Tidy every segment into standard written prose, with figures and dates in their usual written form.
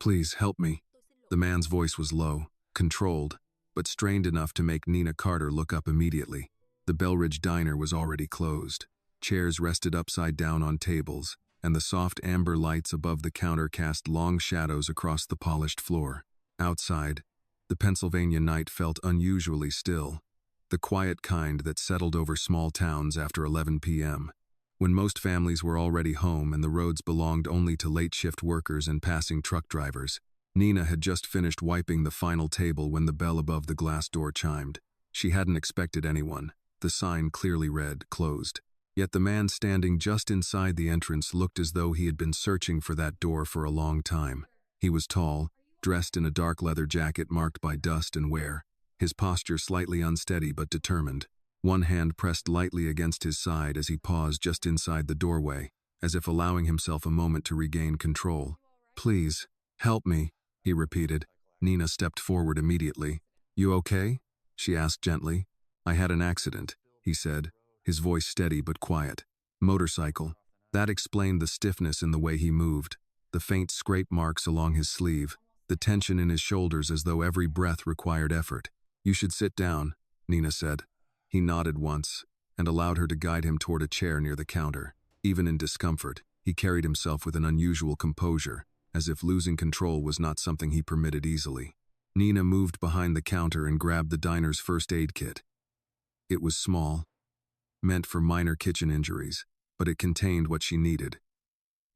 Please help me. The man's voice was low, controlled, but strained enough to make Nina Carter look up immediately. The Belridge diner was already closed. Chairs rested upside down on tables, and the soft amber lights above the counter cast long shadows across the polished floor. Outside, the Pennsylvania night felt unusually still, the quiet kind that settled over small towns after 11 p.m., when most families were already home and the roads belonged only to late-shift workers and passing truck drivers. Nina had just finished wiping the final table when the bell above the glass door chimed. She hadn't expected anyone. The sign clearly read, "Closed." Yet the man standing just inside the entrance looked as though he had been searching for that door for a long time. He was tall, dressed in a dark leather jacket marked by dust and wear, his posture slightly unsteady but determined. One hand pressed lightly against his side as he paused just inside the doorway, as if allowing himself a moment to regain control. "Please, help me," he repeated. Nina stepped forward immediately. "You okay?" she asked gently. "I had an accident," he said, his voice steady but quiet. "Motorcycle." That explained the stiffness in the way he moved, the faint scrape marks along his sleeve, the tension in his shoulders as though every breath required effort. "You should sit down," Nina said. He nodded once, and allowed her to guide him toward a chair near the counter. Even in discomfort, he carried himself with an unusual composure, as if losing control was not something he permitted easily. Nina moved behind the counter and grabbed the diner's first aid kit. It was small, meant for minor kitchen injuries, but it contained what she needed: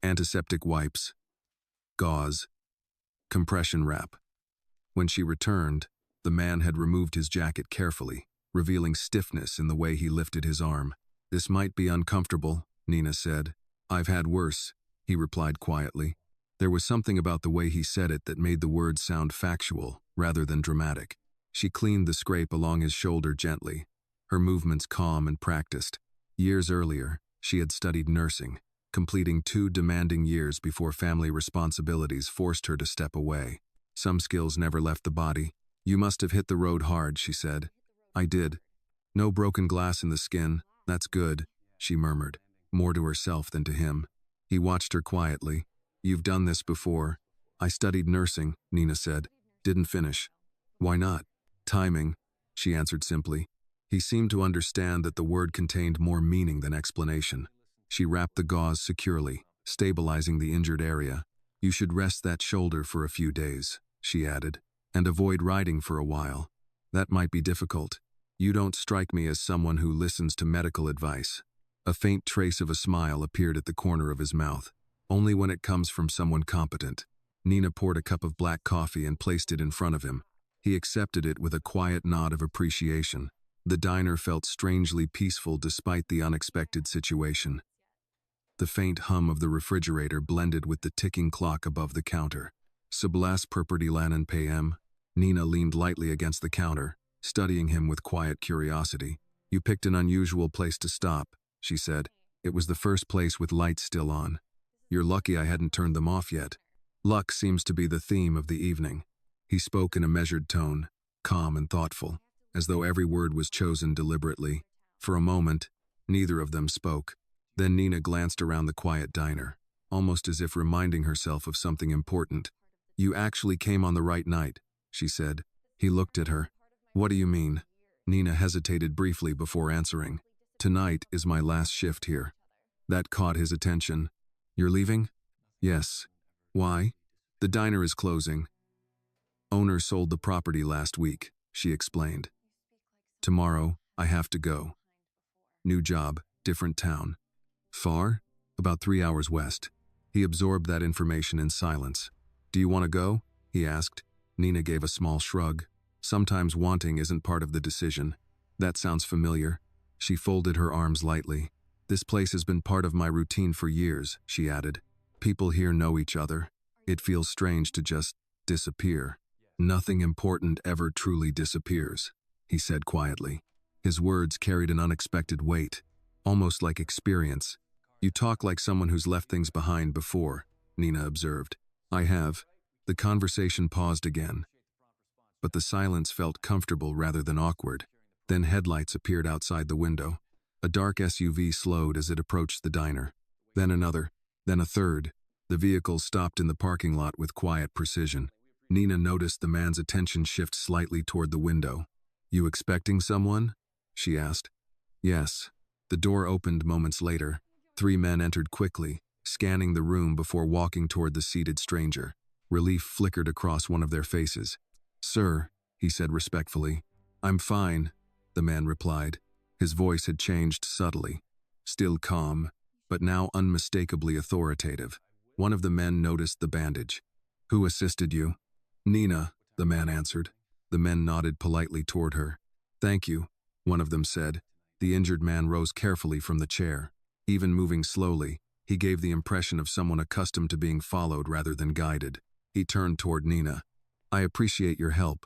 antiseptic wipes, gauze, compression wrap. When she returned, the man had removed his jacket carefully, revealing stiffness in the way he lifted his arm. "This might be uncomfortable," Nina said. "I've had worse," he replied quietly. There was something about the way he said it that made the words sound factual, rather than dramatic. She cleaned the scrape along his shoulder gently, her movements calm and practiced. Years earlier, she had studied nursing, completing 2 demanding years before family responsibilities forced her to step away. Some skills never left the body. "You must have hit the road hard," she said. "I did. No broken glass in the skin. That's good," she murmured, more to herself than to him. He watched her quietly. "You've done this before." "I studied nursing," Nina said. "Didn't finish." "Why not?" "Timing," she answered simply. He seemed to understand that the word contained more meaning than explanation. She wrapped the gauze securely, stabilizing the injured area. "You should rest that shoulder for a few days," she added, "and avoid riding for a while. That might be difficult. You don't strike me as someone who listens to medical advice." A faint trace of a smile appeared at the corner of his mouth. "Only when it comes from someone competent." Nina poured a cup of black coffee and placed it in front of him. He accepted it with a quiet nod of appreciation. The diner felt strangely peaceful despite the unexpected situation. The faint hum of the refrigerator blended with the ticking clock above the counter. "Sublas Perperty Lanan PM." Nina leaned lightly against the counter, studying him with quiet curiosity. "You picked an unusual place to stop," she said. "It was the first place with lights still on. You're lucky I hadn't turned them off yet." Luck seems to be the theme of the evening. He spoke in a measured tone, calm and thoughtful, as though every word was chosen deliberately. For a moment, neither of them spoke. Then Nina glanced around the quiet diner, almost as if reminding herself of something important. "You actually came on the right night," she said. He looked at her. "What do you mean?" Nina hesitated briefly before answering. "Tonight is my last shift here." That caught his attention. "You're leaving?" "Yes." "Why?" "The diner is closing. Owner sold the property last week," she explained. "Tomorrow, I have to go. New job, different town." "Far?" "About 3 hours west." He absorbed that information in silence. "Do you want to go?" he asked. Nina gave a small shrug. Sometimes wanting isn't part of the decision. "That sounds familiar." She folded her arms lightly. "This place has been part of my routine for years," she added. "People here know each other. It feels strange to just disappear." "Nothing important ever truly disappears," he said quietly. His words carried an unexpected weight, almost like experience. "You talk like someone who's left things behind before," Nina observed. "I have." The conversation paused again, but the silence felt comfortable rather than awkward. Then headlights appeared outside the window. A dark SUV slowed as it approached the diner. Then another, then a third. The vehicle stopped in the parking lot with quiet precision. Nina noticed the man's attention shift slightly toward the window. "You expecting someone?" she asked. "Yes." The door opened moments later. 3 men entered quickly, scanning the room before walking toward the seated stranger. Relief flickered across one of their faces. "Sir," he said respectfully. "I'm fine," the man replied. His voice had changed subtly, still calm, but now unmistakably authoritative. One of the men noticed the bandage. "Who assisted you?" "Nina," the man answered. The men nodded politely toward her. "Thank you," one of them said. The injured man rose carefully from the chair. Even moving slowly, he gave the impression of someone accustomed to being followed rather than guided. He turned toward Nina. "I appreciate your help."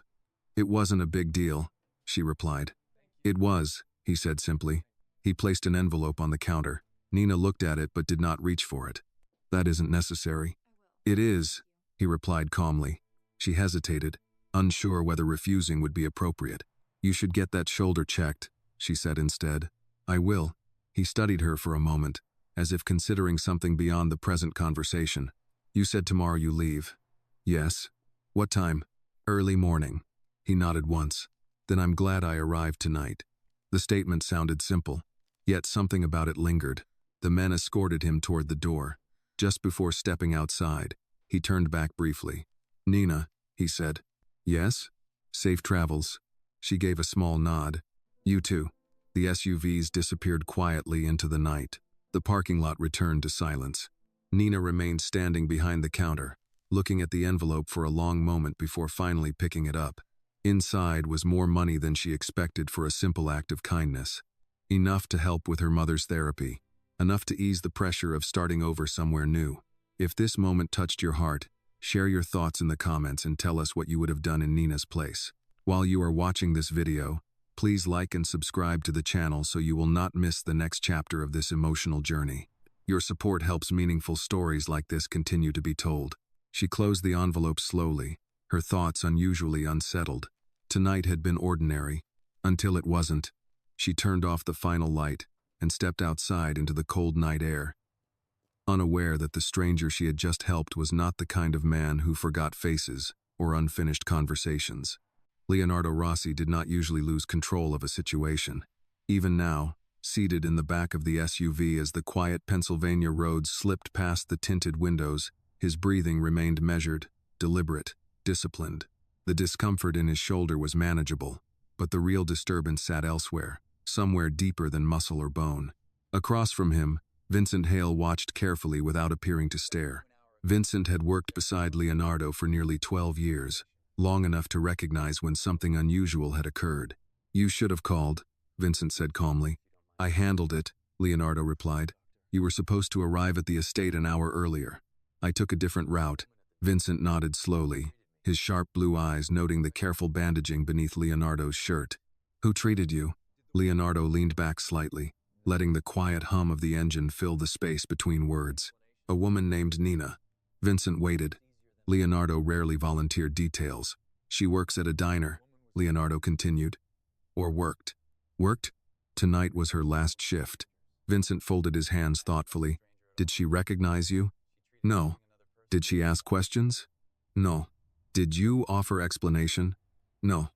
"It wasn't a big deal," she replied. "It was," he said simply. He placed an envelope on the counter. Nina looked at it but did not reach for it. "That isn't necessary." "It is," he replied calmly. She hesitated, unsure whether refusing would be appropriate. "You should get that shoulder checked," she said instead. "I will." He studied her for a moment, as if considering something beyond the present conversation. "You said tomorrow you leave." "Yes." "What time?" "Early morning." He nodded once. "Then I'm glad I arrived tonight." The statement sounded simple, yet something about it lingered. The men escorted him toward the door. Just before stepping outside, he turned back briefly. "Nina," he said. "Yes?" "Safe travels." She gave a small nod. "You too." The SUVs disappeared quietly into the night. The parking lot returned to silence. Nina remained standing behind the counter, looking at the envelope for a long moment before finally picking it up. Inside was more money than she expected for a simple act of kindness. Enough to help with her mother's therapy. Enough to ease the pressure of starting over somewhere new. If this moment touched your heart, share your thoughts in the comments and tell us what you would have done in Nina's place. While you are watching this video, please like and subscribe to the channel so you will not miss the next chapter of this emotional journey. Your support helps meaningful stories like this continue to be told. She closed the envelope slowly, her thoughts unusually unsettled. Tonight had been ordinary, until it wasn't. She turned off the final light and stepped outside into the cold night air, unaware that the stranger she had just helped was not the kind of man who forgot faces or unfinished conversations. Leonardo Rossi did not usually lose control of a situation. Even now, seated in the back of the SUV as the quiet Pennsylvania roads slipped past the tinted windows, his breathing remained measured, deliberate, disciplined. The discomfort in his shoulder was manageable, but the real disturbance sat elsewhere, somewhere deeper than muscle or bone. Across from him, Vincent Hale watched carefully without appearing to stare. Vincent had worked beside Leonardo for nearly 12 years, long enough to recognize when something unusual had occurred. "You should have called," Vincent said calmly. "I handled it," Leonardo replied. "You were supposed to arrive at the estate an hour earlier. I took a different route." Vincent nodded slowly, his sharp blue eyes noting the careful bandaging beneath Leonardo's shirt. "Who treated you?" Leonardo leaned back slightly, letting the quiet hum of the engine fill the space between words. "A woman named Nina." Vincent waited. Leonardo rarely volunteered details. "She works at a diner," Leonardo continued. "Or worked." "Worked?" Tonight was her last shift. Vincent folded his hands thoughtfully. "Did she recognize you?" "No." "Did she ask questions?" "No." "Did you offer explanation?" "No."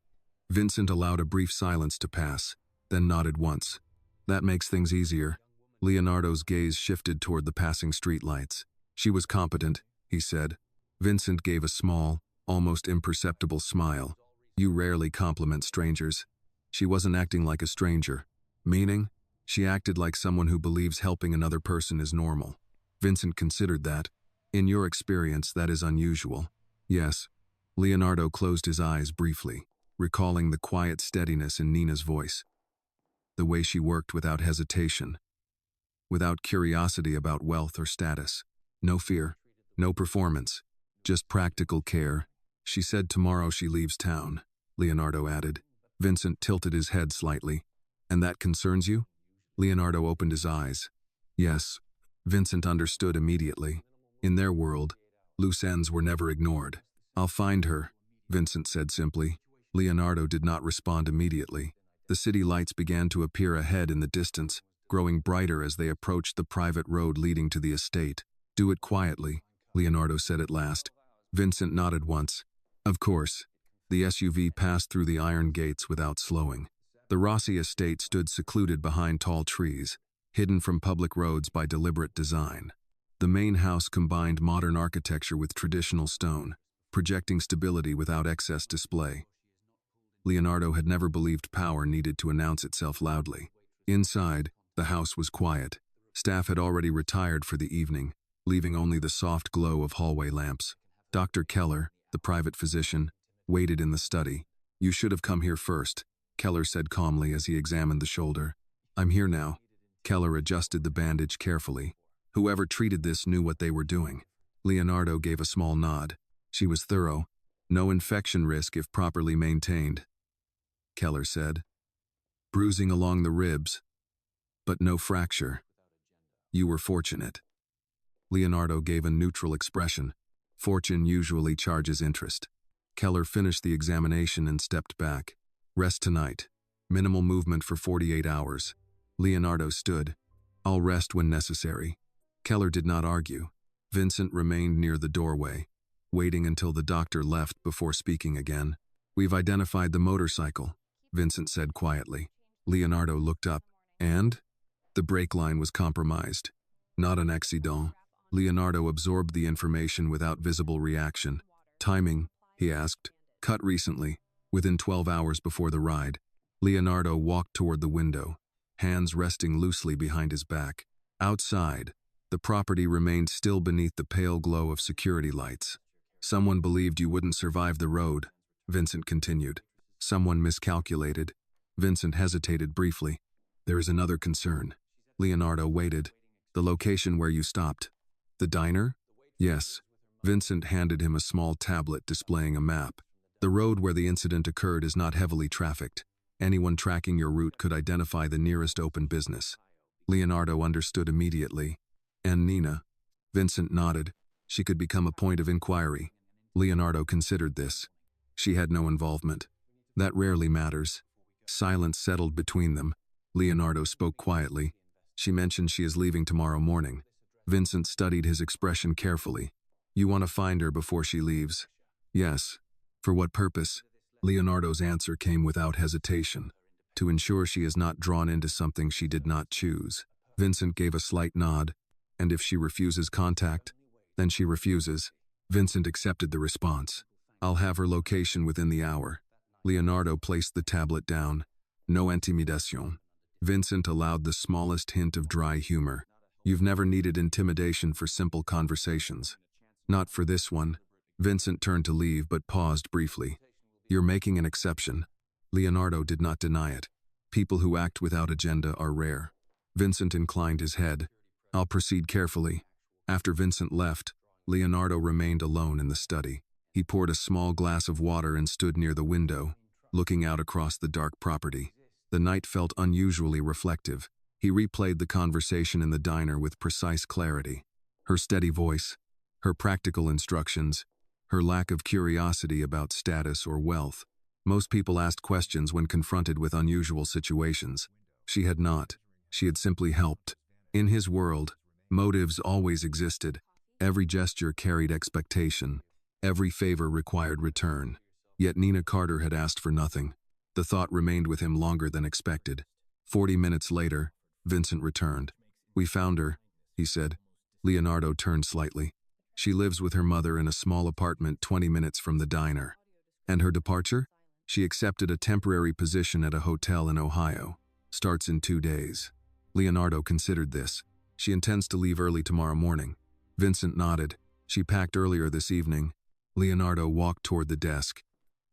Vincent allowed a brief silence to pass, then nodded once. "That makes things easier." Leonardo's gaze shifted toward the passing streetlights. "She was competent," he said. Vincent gave a small, almost imperceptible smile. "You rarely compliment strangers." "She wasn't acting like a stranger." "Meaning?" "She acted like someone who believes helping another person is normal." Vincent considered that. "In your experience, that is unusual." "Yes." Leonardo closed his eyes briefly, recalling the quiet steadiness in Nina's voice. The way she worked without hesitation, without curiosity about wealth or status. No fear, no performance, just practical care. "She said tomorrow she leaves town," Leonardo added. Vincent tilted his head slightly. "And that concerns you?" Leonardo opened his eyes. "Yes." Vincent understood immediately. In their world, loose ends were never ignored. "I'll find her," Vincent said simply. Leonardo did not respond immediately. The city lights began to appear ahead in the distance, growing brighter as they approached the private road leading to the estate. "Do it quietly," Leonardo said at last. Vincent nodded once. Of course. The SUV passed through the iron gates without slowing. The Rossi estate stood secluded behind tall trees, hidden from public roads by deliberate design. The main house combined modern architecture with traditional stone, projecting stability without excess display. Leonardo had never believed power needed to announce itself loudly. Inside, the house was quiet. Staff had already retired for the evening, leaving only the soft glow of hallway lamps. Dr. Keller, the private physician, waited in the study. "You should have come here first," Keller said calmly as he examined the shoulder. "I'm here now." Keller adjusted the bandage carefully. Whoever treated this knew what they were doing. Leonardo gave a small nod. She was thorough. "No infection risk if properly maintained," Keller said. "Bruising along the ribs, but no fracture. You were fortunate." Leonardo gave a neutral expression. Fortune usually charges interest. Keller finished the examination and stepped back. "Rest tonight. Minimal movement for 48 hours. Leonardo stood. "I'll rest when necessary." Keller did not argue. Vincent remained near the doorway, waiting until the doctor left before speaking again. "We've identified the motorcycle," Vincent said quietly. Leonardo looked up. "And?" "The brake line was compromised. Not an accident." Leonardo absorbed the information without visible reaction. "Timing?" he asked. "Cut recently, within 12 hours before the ride." Leonardo walked toward the window, hands resting loosely behind his back. Outside, the property remained still beneath the pale glow of security lights. "Someone believed you wouldn't survive the road," Vincent continued. "Someone miscalculated." Vincent hesitated briefly. "There is another concern." Leonardo waited. "The location where you stopped." "The diner?" "Yes." Vincent handed him a small tablet displaying a map. "The road where the incident occurred is not heavily trafficked. Anyone tracking your route could identify the nearest open business." Leonardo understood immediately. "And Nina?" Vincent nodded. "She could become a point of inquiry." Leonardo considered this. "She had no involvement." "That rarely matters." Silence settled between them. Leonardo spoke quietly. "She mentioned she is leaving tomorrow morning." Vincent studied his expression carefully. "You want to find her before she leaves?" "Yes." "For what purpose?" Leonardo's answer came without hesitation. "To ensure she is not drawn into something she did not choose." Vincent gave a slight nod. "And if she refuses contact?" "Then she refuses." Vincent accepted the response. "I'll have her location within the hour." Leonardo placed the tablet down. "No intimidation." Vincent allowed the smallest hint of dry humor. "You've never needed intimidation for simple conversations." "Not for this one." Vincent turned to leave but paused briefly. "You're making an exception." Leonardo did not deny it. People who act without agenda are rare. Vincent inclined his head. "I'll proceed carefully." After Vincent left, Leonardo remained alone in the study. He poured a small glass of water and stood near the window, looking out across the dark property. The night felt unusually reflective. He replayed the conversation in the diner with precise clarity. Her steady voice, her practical instructions, her lack of curiosity about status or wealth. Most people asked questions when confronted with unusual situations. She had not. She had simply helped. In his world, motives always existed. Every gesture carried expectation. Every favor required return. Yet Nina Carter had asked for nothing. The thought remained with him longer than expected. 40 minutes later, Vincent returned. "We found her," he said. Leonardo turned slightly. "She lives with her mother in a small apartment 20 minutes from the diner." "And her departure?" "She accepted a temporary position at a hotel in Ohio. Starts in 2 days." Leonardo considered this. "She intends to leave early tomorrow morning." Vincent nodded. "She packed earlier this evening." Leonardo walked toward the desk.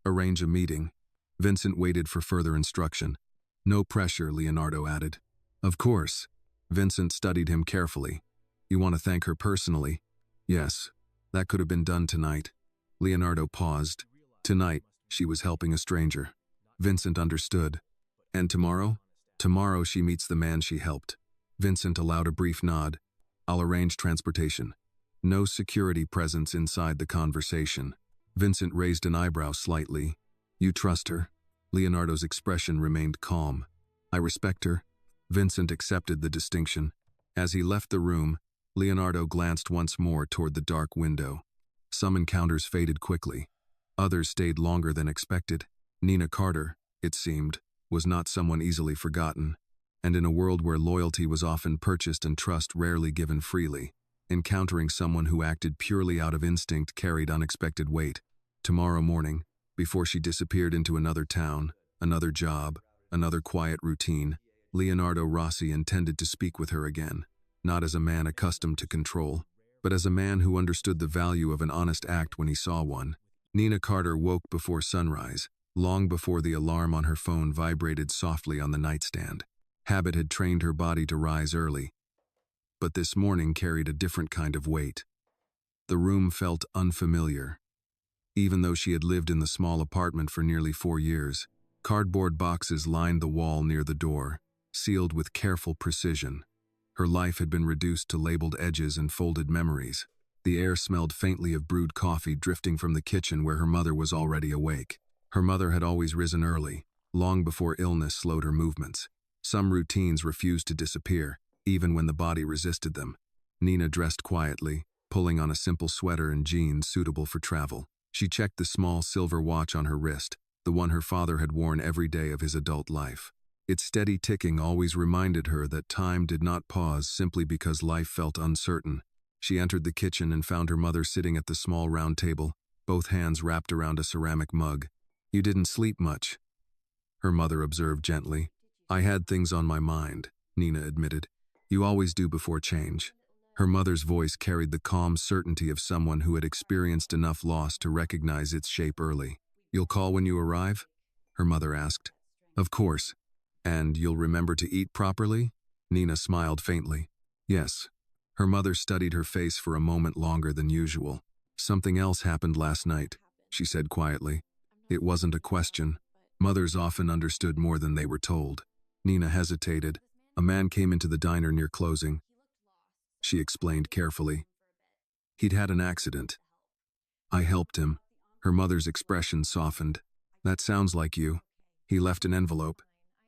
"Arrange a meeting." Vincent waited for further instruction. "No pressure," Leonardo added. "Of course." Vincent studied him carefully. "You want to thank her personally?" "Yes. That could have been done tonight." Leonardo paused. "Tonight, she was helping a stranger." Vincent understood. "And tomorrow?" "Tomorrow she meets the man she helped." Vincent allowed a brief nod. "I'll arrange transportation." No security presence inside the conversation. Vincent raised an eyebrow slightly. "You trust her?" Leonardo's expression remained calm. "I respect her." Vincent accepted the distinction. As he left the room, Leonardo glanced once more toward the dark window. Some encounters faded quickly. Others stayed longer than expected. Nina Carter, it seemed, was not someone easily forgotten. And in a world where loyalty was often purchased and trust rarely given freely, encountering someone who acted purely out of instinct carried unexpected weight. Tomorrow morning, before she disappeared into another town, another job, another quiet routine, Leonardo Rossi intended to speak with her again, not as a man accustomed to control, but as a man who understood the value of an honest act when he saw one. Nina Carter woke before sunrise, long before the alarm on her phone vibrated softly on the nightstand. Habit had trained her body to rise early, but this morning carried a different kind of weight. The room felt unfamiliar. Even though she had lived in the small apartment for nearly 4 years, cardboard boxes lined the wall near the door, sealed with careful precision. Her life had been reduced to labeled edges and folded memories. The air smelled faintly of brewed coffee drifting from the kitchen where her mother was already awake. Her mother had always risen early, long before illness slowed her movements. Some routines refused to disappear, even when the body resisted them. Nina dressed quietly, pulling on a simple sweater and jeans suitable for travel. She checked the small silver watch on her wrist, the one her father had worn every day of his adult life. Its steady ticking always reminded her that time did not pause simply because life felt uncertain. She entered the kitchen and found her mother sitting at the small round table, both hands wrapped around a ceramic mug. "You didn't sleep much," her mother observed gently. "I had things on my mind," Nina admitted. "You always do before change." Her mother's voice carried the calm certainty of someone who had experienced enough loss to recognize its shape early. "You'll call when you arrive?" her mother asked. "Of course. And you'll remember to eat properly?" Nina smiled faintly. "Yes." Her mother studied her face for a moment longer than usual. "Something else happened last night," she said quietly. It wasn't a question. Mothers often understood more than they were told. Nina hesitated. "A man came into the diner near closing," she explained carefully. "He'd had an accident. I helped him." Her mother's expression softened. "That sounds like you. He left an envelope.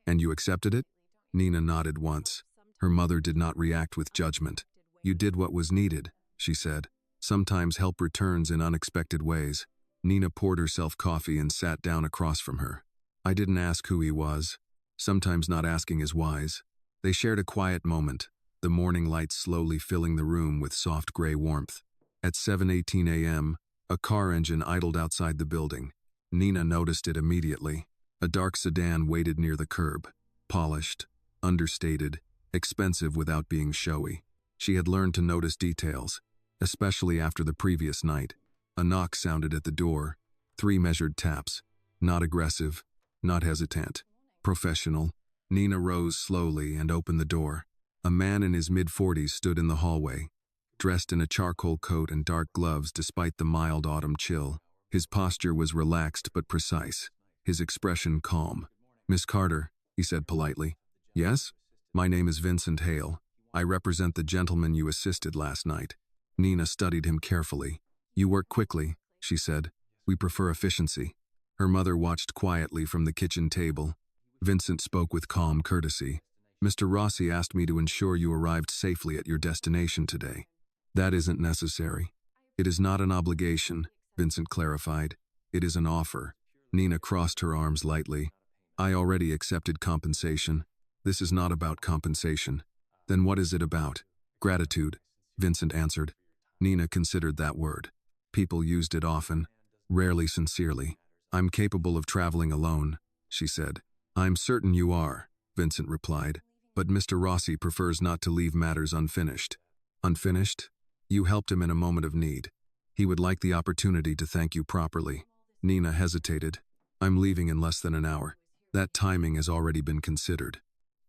And you accepted it?" Nina nodded once. Her mother did not react with judgment. "You did what was needed," she said. "Sometimes help returns in unexpected ways." Nina poured herself coffee and sat down across from her. "I didn't ask who he was. Sometimes not asking is wise." They shared a quiet moment, the morning light slowly filling the room with soft gray warmth. At 7:18 a.m., a car engine idled outside the building. Nina noticed it immediately. A dark sedan waited near the curb, polished, understated, expensive without being showy. She had learned to notice details, especially after the previous night. A knock sounded at the door, 3 measured taps. Not aggressive, not hesitant. Professional. Nina rose slowly and opened the door. A man in his mid-40s stood in the hallway, dressed in a charcoal coat and dark gloves despite the mild autumn chill. His posture was relaxed but precise, his expression calm. "Miss Carter," he said politely. "Yes? My name is Vincent Hale. I represent the gentleman you assisted last night." Nina studied him carefully. "You work quickly," she said. "We prefer efficiency." Her mother watched quietly from the kitchen table. Vincent spoke with calm courtesy. "Mr. Rossi asked me to ensure you arrived safely at your destination today." "That isn't necessary." "It is not an obligation," Vincent clarified. "It is an offer." Nina crossed her arms lightly. "I already accepted compensation. This is not about compensation." "Then what is it about?" "Gratitude," Vincent answered. Nina considered that word. People used it often, rarely sincerely. "I'm capable of traveling alone," she said. "I'm certain you are," Vincent replied. "But Mr. Rossi prefers not to leave matters unfinished." "Unfinished?" "You helped him in a moment of need. He would like the opportunity to thank you properly." Nina hesitated. "I'm leaving in less than an hour. That timing has already been considered."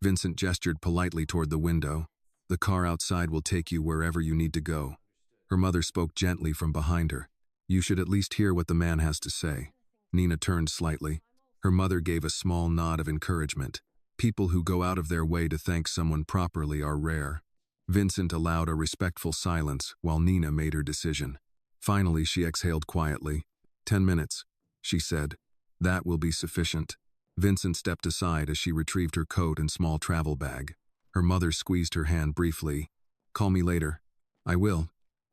Vincent gestured politely toward the window. "The car outside will take you wherever you need to go." Her mother spoke gently from behind her. "You should at least hear what the man has to say." Nina turned slightly. Her mother gave a small nod of encouragement. People who go out of their way to thank someone properly are rare. Vincent allowed a respectful silence while Nina made her decision. Finally, she exhaled quietly. 10 minutes, she said. "That will be sufficient." Vincent stepped aside as she retrieved her coat and small travel bag. Her mother squeezed her hand briefly. "Call me later." I will.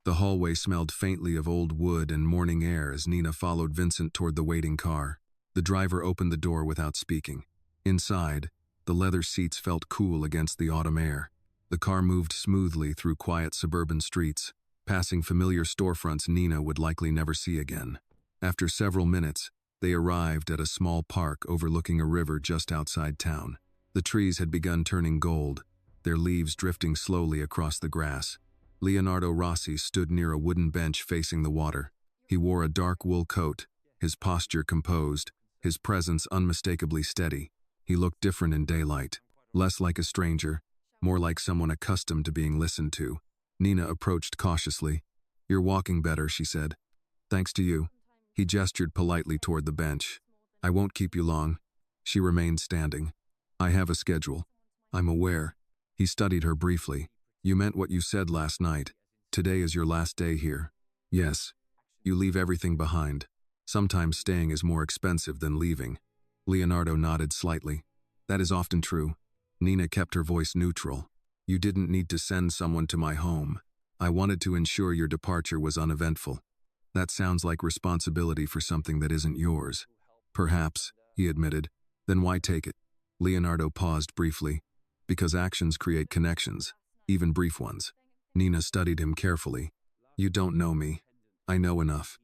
The hallway smelled faintly of old wood and morning air as Nina followed Vincent toward the waiting car. The driver opened the door without speaking. Inside, the leather seats felt cool against the autumn air. The car moved smoothly through quiet suburban streets, passing familiar storefronts Nina would likely never see again. After several minutes, they arrived at a small park overlooking a river just outside town. The trees had begun turning gold, their leaves drifting slowly across the grass. Leonardo Rossi stood near a wooden bench facing the water. He wore a dark wool coat, his posture composed, his presence unmistakably steady. He looked different in daylight, less like a stranger, more like someone accustomed to being listened to. Nina approached cautiously. "You're walking better," she said. "Thanks to you." He gestured politely toward the bench. "I won't keep you long." She remained standing. "I have a schedule." "I'm aware." He studied her briefly. "You meant what you said last night. Today is your last day here." "Yes. You leave everything behind. Sometimes staying is more expensive than leaving." Leonardo nodded slightly. "That is often true." Nina kept her voice neutral. "You didn't need to send someone to my home. I wanted to ensure your departure was uneventful." "That sounds like responsibility for something that isn't yours." "Perhaps," he admitted. "Then why take it?" Leonardo paused briefly. "Because actions create connections, even brief ones." Nina studied him carefully. "You don't know me. I know enough."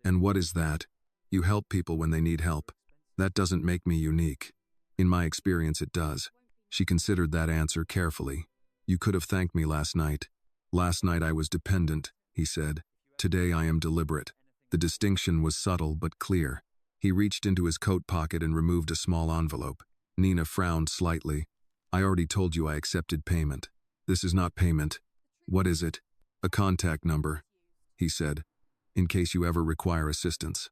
"And what is that?" "You help people when they need help. That doesn't make me unique." "In my experience it does." She considered that answer carefully. "You could have thanked me last night." "Last night I was dependent," he said. "Today I am deliberate." The distinction was subtle but clear. He reached into his coat pocket and removed a small envelope. Nina frowned slightly. "I already told you I accepted payment." "This is not payment." "What is it?" "A contact number," he said, "in case you ever require assistance."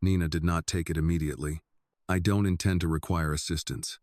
Nina did not take it immediately. "I don't intend to require assistance."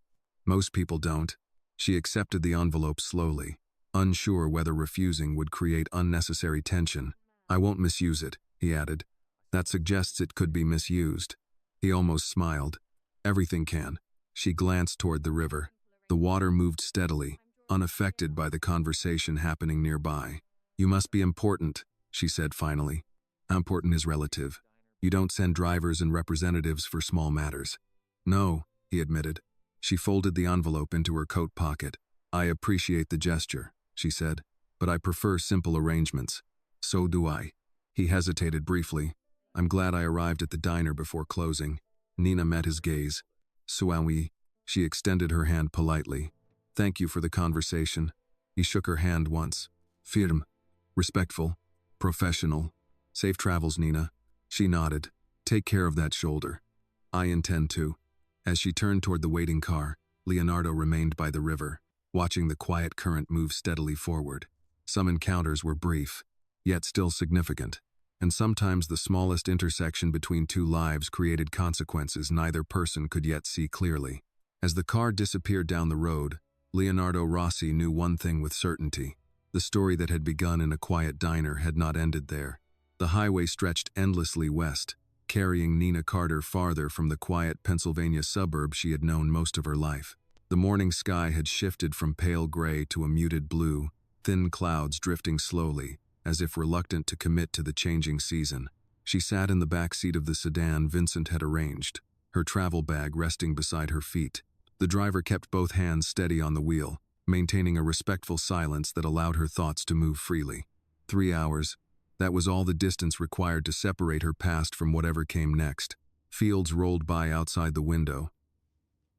"Most people don't." She accepted the envelope slowly, unsure whether refusing would create unnecessary tension. "I won't misuse it," he added. "That suggests it could be misused." He almost smiled. "Everything can." She glanced toward the river. The water moved steadily, unaffected by the conversation happening nearby. "You must be important," she said finally. "Important is relative. You don't send drivers and representatives for small matters." "No," he admitted. She folded the envelope into her coat pocket. "I appreciate the gesture," she said, "but I prefer simple arrangements." "So do I." He hesitated briefly. "I'm glad I arrived at the diner before closing." Nina met his gaze. "Suawi." She extended her hand politely. "Thank you for the conversation." He shook her hand once. "Firm. Respectful. Professional. Safe travels, Nina." She nodded. "Take care of that shoulder." "I intend to." As she turned toward the waiting car, Leonardo remained by the river, watching the quiet current move steadily forward. Some encounters were brief, yet still significant, and sometimes the smallest intersection between two lives created consequences neither person could yet see clearly. As the car disappeared down the road, Leonardo Rossi knew one thing with certainty. The story that had begun in a quiet diner had not ended there. The highway stretched endlessly west, carrying Nina Carter farther from the quiet Pennsylvania suburb she had known most of her life. The morning sky had shifted from pale gray to a muted blue, thin clouds drifting slowly, as if reluctant to commit to the changing season. She sat in the back seat of the sedan Vincent had arranged, her travel bag resting beside her feet. The driver kept both hands steady on the wheel, maintaining a respectful silence that allowed her thoughts to move freely. 3 hours. That was all the distance required to separate her past from whatever came next. Fields rolled by outside the window.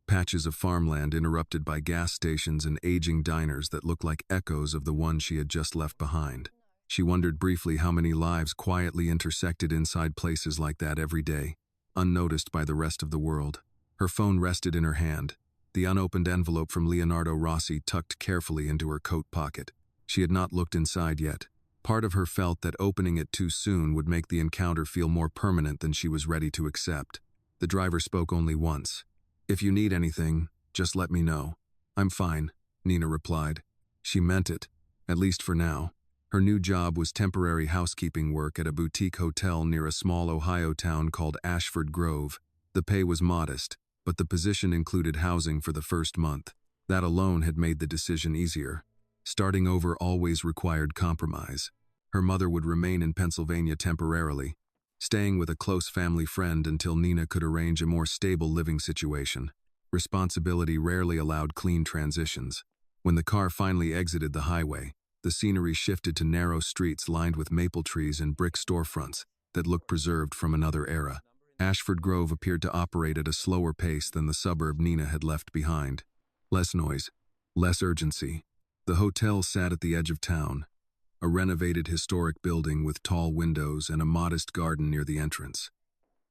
Patches of farmland interrupted by gas stations and aging diners that looked like echoes of the one she had just left behind. She wondered briefly how many lives quietly intersected inside places like that every day, unnoticed by the rest of the world. Her phone rested in her hand, the unopened envelope from Leonardo Rossi tucked carefully into her coat pocket. She had not looked inside yet. Part of her felt that opening it too soon would make the encounter feel more permanent than she was ready to accept. The driver spoke only once. "If you need anything, just let me know." "I'm fine," Nina replied. She meant it, at least for now. Her new job was temporary housekeeping work at a boutique hotel near a small Ohio town called Ashford Grove. The pay was modest, but the position included housing for the first month. That alone had made the decision easier. Starting over always required compromise. Her mother would remain in Pennsylvania temporarily, staying with a close family friend until Nina could arrange a more stable living situation. Responsibility rarely allowed clean transitions. When the car finally exited the highway, the scenery shifted to narrow streets lined with maple trees and brick storefronts that looked preserved from another era. Ashford Grove appeared to operate at a slower pace than the suburb Nina had left behind. Less noise, less urgency. The hotel sat at the edge of town, a renovated historic building with tall windows and a modest garden near the entrance.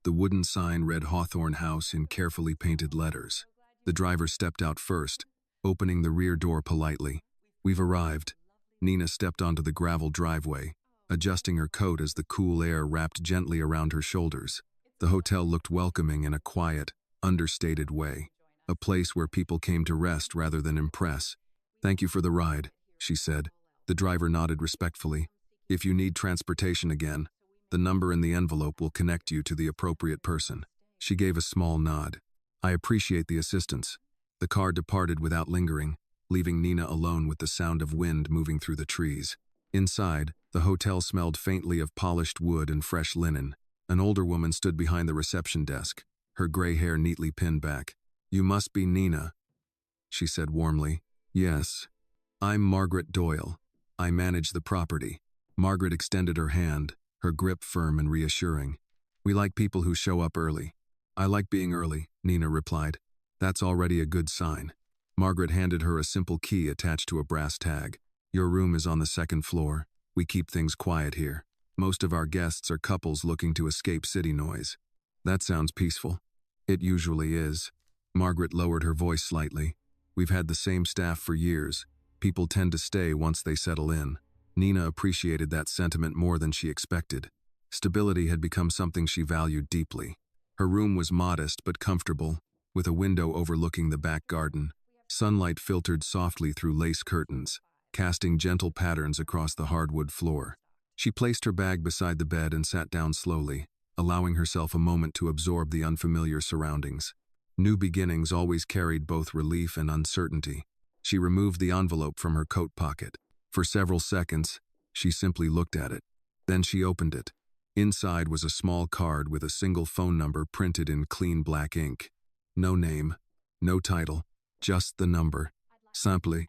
The wooden sign read Hawthorne House in carefully painted letters. The driver stepped out first, opening the rear door politely. "We've arrived." Nina stepped onto the gravel driveway, adjusting her coat as the cool air wrapped gently around her shoulders. The hotel looked welcoming in a quiet, understated way, a place where people came to rest rather than impress. "Thank you for the ride," she said. The driver nodded respectfully. "If you need transportation again, the number in the envelope will connect you to the appropriate person." She gave a small nod. "I appreciate the assistance." The car departed without lingering, leaving Nina alone with the sound of wind moving through the trees. Inside, the hotel smelled faintly of polished wood and fresh linen. An older woman stood behind the reception desk, her gray hair neatly pinned back. "You must be Nina," she said warmly. "Yes. I'm Margaret Doyle. I manage the property." Margaret extended her hand, her grip firm and reassuring. "We like people who show up early." "I like being early," Nina replied. "That's already a good sign." Margaret handed her a simple key attached to a brass tag. "Your room is on the second floor. We keep things quiet here. Most of our guests are couples looking to escape city noise." "That sounds peaceful." "It usually is." Margaret lowered her voice slightly. "We've had the same staff for years. People tend to stay once they settle in." Nina appreciated that sentiment more than she expected. Stability had become something she valued deeply. Her room was modest but comfortable, with a window overlooking the back garden. Sunlight filtered softly through lace curtains, casting gentle patterns across the hardwood floor. She placed her bag beside the bed and sat down slowly, allowing herself a moment to absorb the unfamiliar surroundings. New beginnings always carried both relief and uncertainty. She removed the envelope from her coat pocket. For several seconds, she simply looked at it. Then she opened it. Inside was a small card with a single phone number printed in clean black ink. No name, no title, just the number. Simple,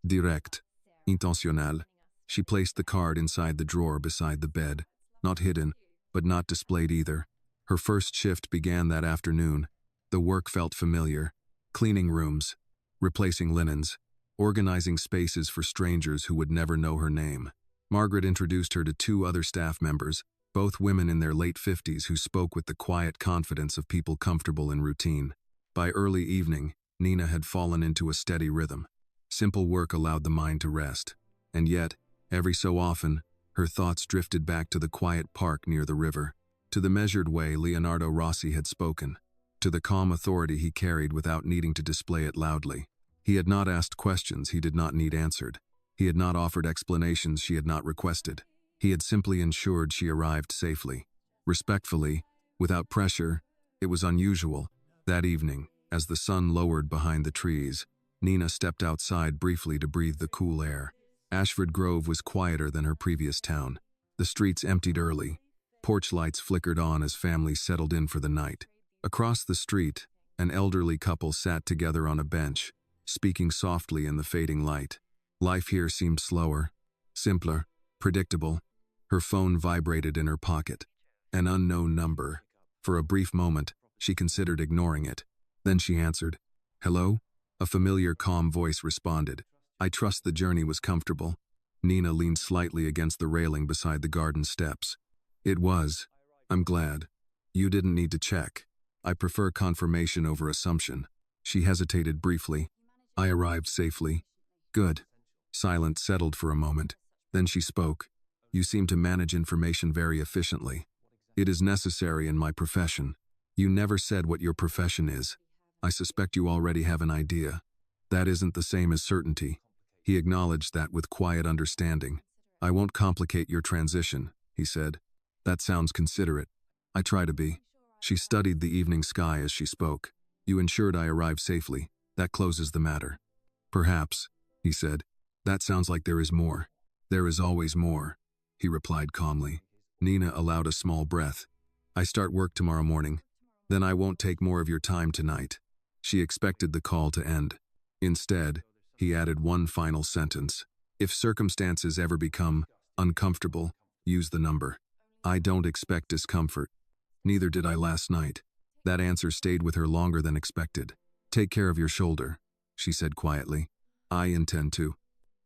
direct, intentionnel. She placed the card inside the drawer beside the bed, not hidden, but not displayed either. Her first shift began that afternoon. The work felt familiar. Cleaning rooms, replacing linens, organizing spaces for strangers who would never know her name. Margaret introduced her to two other staff members, both women in their late 50s who spoke with the quiet confidence of people comfortable in routine. By early evening, Nina had fallen into a steady rhythm. Simple work allowed the mind to rest. And yet, every so often, her thoughts drifted back to the quiet park near the river, to the measured way Leonardo Rossi had spoken, to the calm authority he carried without needing to display it loudly. He had not asked questions he did not need answered. He had not offered explanations she had not requested. He had simply ensured she arrived safely. Respectfully, without pressure. It was unusual. That evening, as the sun lowered behind the trees, Nina stepped outside briefly to breathe the cool air. Ashford Grove was quieter than her previous town. The streets emptied early. Porch lights flickered on as families settled in for the night. Across the street, an elderly couple sat together on a bench, speaking softly in the fading light. Life here seemed slower, simpler, predictable. Her phone vibrated in her pocket. An unknown number. For a brief moment, she considered ignoring it. Then she answered. "Hello?" A familiar, calm voice responded. "I trust the journey was comfortable." Nina leaned slightly against the railing beside the garden steps. "It was. I'm glad. You didn't need to check. I prefer confirmation over assumption." She hesitated briefly. "I arrived safely." "Good." Silence settled for a moment. Then she spoke. "You seem to manage information very efficiently." "It is necessary in my profession." "You never said what your profession is." "I suspect you already have an idea." "That isn't the same as certainty." He acknowledged that with quiet understanding. "I won't complicate your transition," he said. "That sounds considerate." "I try to be." She studied the evening sky as she spoke. "You ensured I arrived safely. That closes the matter." "Perhaps," he said. "That sounds like there is more." "There is always more." he replied calmly. Nina allowed a small breath. I start work tomorrow morning. Then I won't take more of your time tonight. She expected the call to end. Instead, he added one final sentence. If circumstances ever become uncomfortable, use the number. I don't expect discomfort. Neither did I last night. That answer stayed with her longer than expected. Take care of your shoulder, she said quietly. I intend to.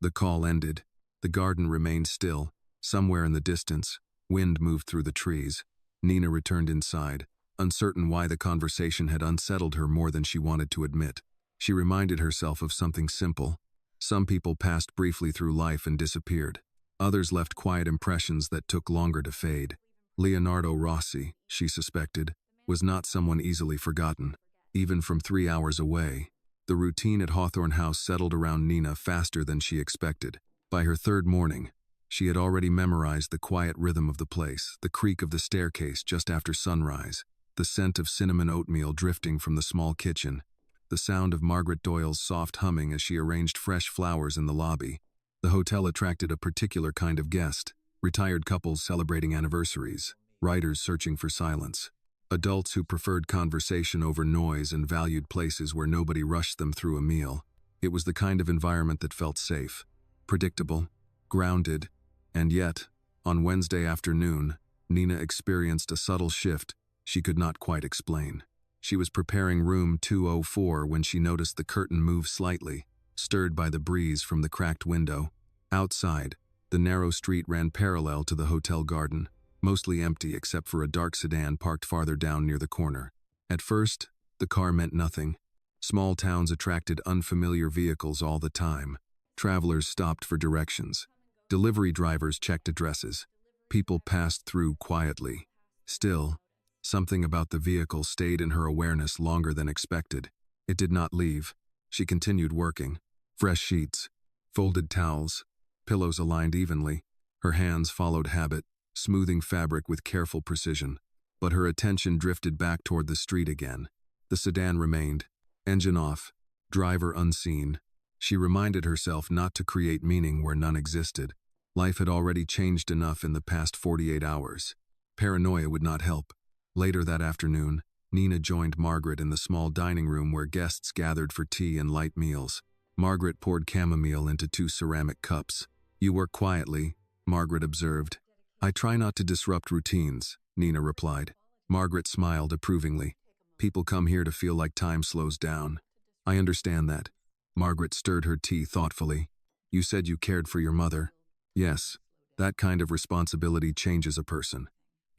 The call ended. The garden remained still. Somewhere in the distance, wind moved through the trees. Nina returned inside, uncertain why the conversation had unsettled her more than she wanted to admit. She reminded herself of something simple. Some people passed briefly through life and disappeared. Others left quiet impressions that took longer to fade. Leonardo Rossi, she suspected, was not someone easily forgotten. Even from 3 hours away, the routine at Hawthorne House settled around Nina faster than she expected. By her third morning, she had already memorized the quiet rhythm of the place, the creak of the staircase just after sunrise, the scent of cinnamon oatmeal drifting from the small kitchen, the sound of Margaret Doyle's soft humming as she arranged fresh flowers in the lobby. The hotel attracted a particular kind of guest, retired couples celebrating anniversaries, writers searching for silence, adults who preferred conversation over noise and valued places where nobody rushed them through a meal. It was the kind of environment that felt safe, predictable, grounded, and yet, on Wednesday afternoon, Nina experienced a subtle shift she could not quite explain. She was preparing room 204 when she noticed the curtain move slightly, stirred by the breeze from the cracked window. Outside, the narrow street ran parallel to the hotel garden, mostly empty except for a dark sedan parked farther down near the corner. At first, the car meant nothing. Small towns attracted unfamiliar vehicles all the time. Travelers stopped for directions. Delivery drivers checked addresses. People passed through quietly. Still, something about the vehicle stayed in her awareness longer than expected. It did not leave. She continued working. Fresh sheets, folded towels, pillows aligned evenly. Her hands followed habit, smoothing fabric with careful precision. But her attention drifted back toward the street again. The sedan remained, engine off, driver unseen. She reminded herself not to create meaning where none existed. Life had already changed enough in the past 48 hours. Paranoia would not help. Later that afternoon, Nina joined Margaret in the small dining room where guests gathered for tea and light meals. Margaret poured chamomile into 2 ceramic cups. You work quietly, Margaret observed. I try not to disrupt routines, Nina replied. Margaret smiled approvingly. People come here to feel like time slows down. I understand that. Margaret stirred her tea thoughtfully. You said you cared for your mother. Yes, that kind of responsibility changes a person.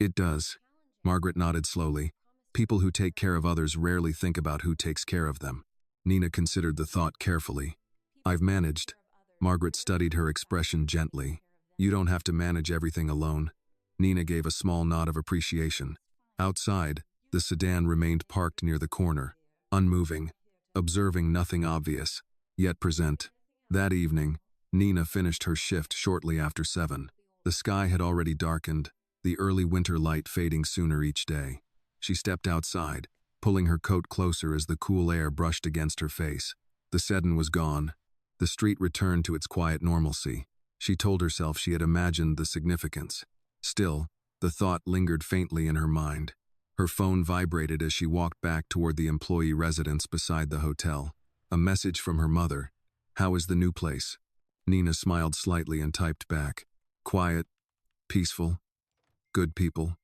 It does. Margaret nodded slowly. People who take care of others rarely think about who takes care of them. Nina considered the thought carefully. I've managed. Margaret studied her expression gently. You don't have to manage everything alone. Nina gave a small nod of appreciation. Outside, the sedan remained parked near the corner, unmoving, observing nothing obvious, yet present. That evening, Nina finished her shift shortly after 7. The sky had already darkened, the early winter light fading sooner each day. She stepped outside, pulling her coat closer as the cool air brushed against her face. The sedan was gone. The street returned to its quiet normalcy. She told herself she had imagined the significance. Still, the thought lingered faintly in her mind. Her phone vibrated as she walked back toward the employee residence beside the hotel. A message from her mother. How is the new place? Nina smiled slightly and typed back. Quiet, peaceful, good people.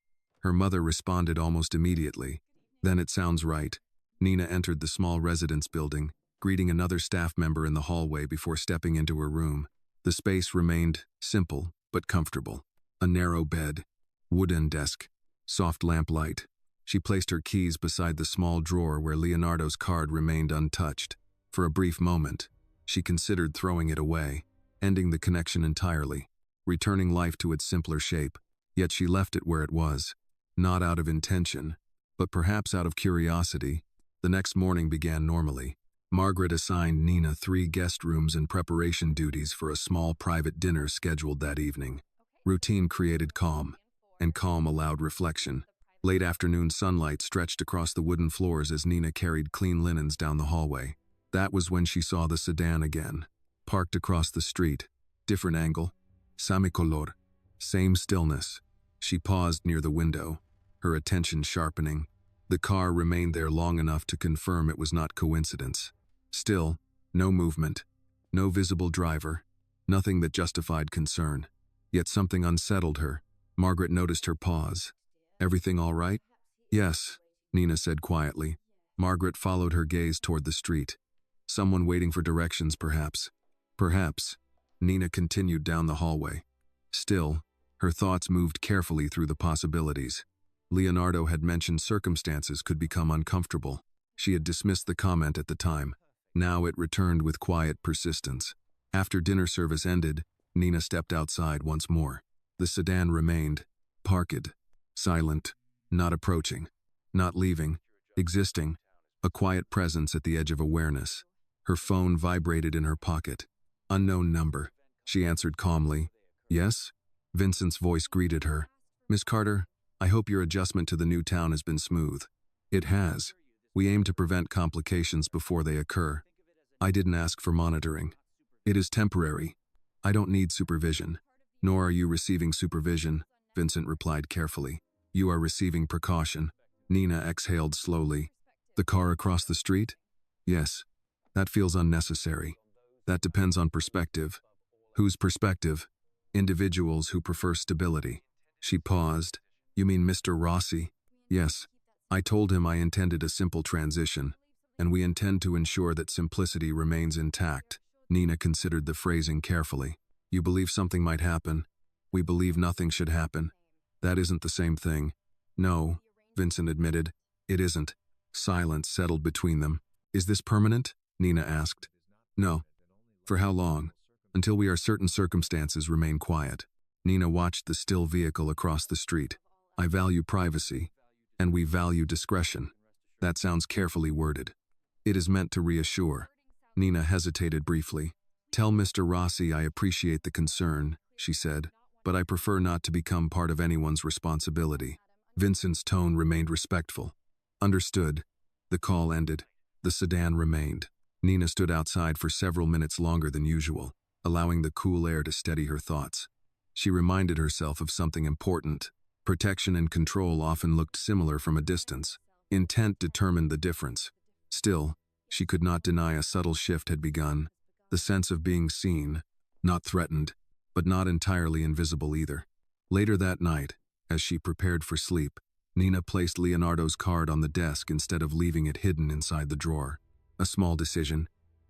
Her mother responded almost immediately. Then it sounds right. Nina entered the small residence building, greeting another staff member in the hallway before stepping into her room. The space remained simple but comfortable. A narrow bed, wooden desk, soft lamplight. She placed her keys beside the small drawer where Leonardo's card remained untouched. For a brief moment, she considered throwing it away, ending the connection entirely, returning life to its simpler shape. Yet she left it where it was, not out of intention, but perhaps out of curiosity. The next morning began normally. Margaret assigned Nina 3 guest rooms and preparation duties for a small private dinner scheduled that evening. Routine created calm, and calm allowed reflection. Late afternoon sunlight stretched across the wooden floors as Nina carried clean linens down the hallway. That was when she saw the sedan again, parked across the street. Different angle. Samicolor. Same stillness. She paused near the window, her attention sharpening. The car remained there long enough to confirm it was not coincidence. Still, no movement, no visible driver, nothing that justified concern. Yet something unsettled her. Margaret noticed her pause. Everything all right? Yes, Nina said quietly. Margaret followed her gaze toward the street. Someone waiting for directions, perhaps. Perhaps. Nina continued down the hallway. Still, her thoughts moved carefully through the possibilities. Leonardo had mentioned circumstances could become uncomfortable. She had dismissed the comment at the time. Now it returned with quiet persistence. After dinner service ended, Nina stepped outside once more. The sedan remained, parked, silent, not approaching, not leaving, existing, a quiet presence at the edge of awareness. Her phone vibrated in her pocket. Unknown number. She answered calmly. Yes? Vincent's voice greeted her. Miss Carter, I hope your adjustment to the new town has been smooth. It has. We aim to prevent complications before they occur. I didn't ask for monitoring. It is temporary. I don't need supervision. Nor are you receiving supervision, Vincent replied carefully. You are receiving precaution. Nina exhaled slowly. The car across the street? Yes. That feels unnecessary. That depends on perspective. Whose perspective? Individuals who prefer stability. She paused. You mean Mr. Rossi? Yes. I told him I intended a simple transition, and we intend to ensure that simplicity remains intact. Nina considered the phrasing carefully. You believe something might happen. We believe nothing should happen. That isn't the same thing. No, Vincent admitted. It isn't. Silence settled between them. Is this permanent? Nina asked. No. For how long? Until we are certain circumstances remain quiet. Nina watched the still vehicle across the street. I value privacy, and we value discretion. That sounds carefully worded. It is meant to reassure. Nina hesitated briefly. Tell Mr. Rossi I appreciate the concern, she said, but I prefer not to become part of anyone's responsibility. Vincent's tone remained respectful. Understood. The call ended. The sedan remained. Nina stood outside for several minutes longer than usual, allowing the cool air to steady her thoughts. She reminded herself of something important. Protection and control often looked similar from a distance. Intent determined the difference. Still, she could not deny a subtle shift had begun. The sense of being seen, not threatened, but not entirely invisible either. Later that night, as she prepared for sleep, Nina placed Leonardo's card on the desk instead of leaving it hidden inside the drawer. A small decision,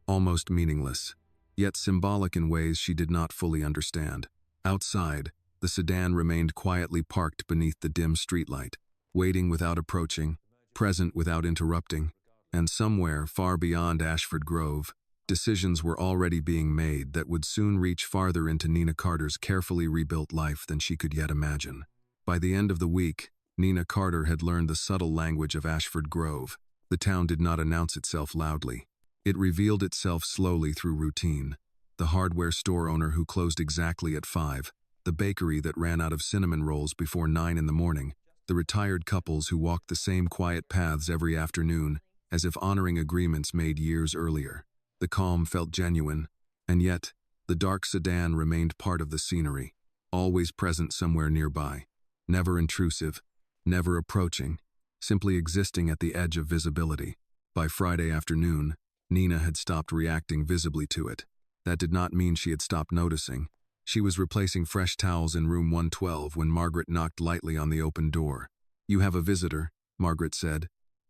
almost meaningless, yet symbolic in ways she did not fully understand. Outside, the sedan remained quietly parked beneath the dim streetlight, waiting without approaching, present without interrupting, and somewhere far beyond Ashford Grove, decisions were already being made that would soon reach farther into Nina Carter's carefully rebuilt life than she could yet imagine. By the end of the week, Nina Carter had learned the subtle language of Ashford Grove. The town did not announce itself loudly. It revealed itself slowly through routine. The hardware store owner who closed exactly at 5, the bakery that ran out of cinnamon rolls before 9 in the morning, the retired couples who walked the same quiet paths every afternoon, as if honoring agreements made years earlier. The calm felt genuine, and yet, the dark sedan remained part of the scenery, always present somewhere nearby, never intrusive, never approaching, simply existing at the edge of visibility. By Friday afternoon, Nina had stopped reacting visibly to it. That did not mean she had stopped noticing. She was replacing fresh towels in room 112 when Margaret knocked lightly on the open door. You have a visitor, Margaret said.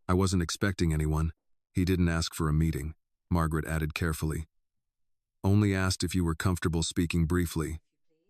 I wasn't expecting anyone. He didn't ask for a meeting, Margaret added carefully. Only asked if you were comfortable speaking briefly.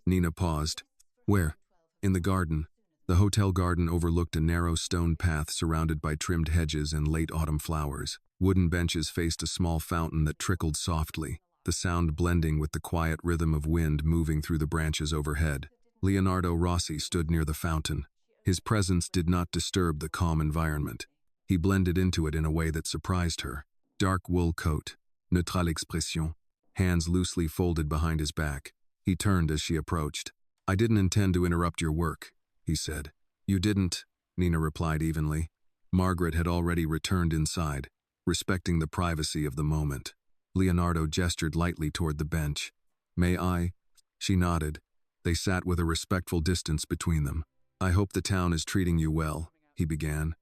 Nina paused. Where? In the garden. The hotel garden overlooked a narrow stone path surrounded by trimmed hedges and late autumn flowers. Wooden benches faced a small fountain that trickled softly, the sound blending with the quiet rhythm of wind moving through the branches overhead. Leonardo Rossi stood near the fountain. His presence did not disturb the calm environment. He blended into it in a way that surprised her. Dark wool coat, neutrale expression, hands loosely folded behind his back. He turned as she approached. I didn't intend to interrupt your work, he said. You didn't, Nina replied evenly. Margaret had already returned inside, respecting the privacy of the moment. Leonardo gestured lightly toward the bench. May I? She nodded. They sat with a respectful distance between them. "I hope the town is treating you well," he began.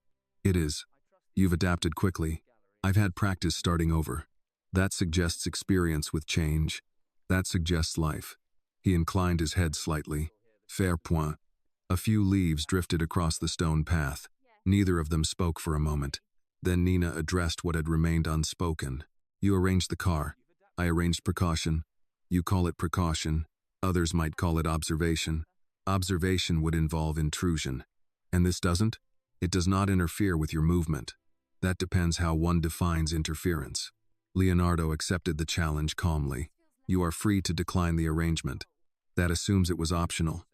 "It is. You've adapted quickly. I've had practice starting over. That suggests experience with change. That suggests life." He inclined his head slightly. "Fair point." A few leaves drifted across the stone path. Neither of them spoke for a moment. Then Nina addressed what had remained unspoken. "You arranged the car. I arranged precaution. You call it precaution. Others might call it observation. Observation would involve intrusion. And this doesn't? It does not interfere with your movement. That depends how one defines interference." Leonardo accepted the challenge calmly. "You are free to decline the arrangement. That assumes it was optional."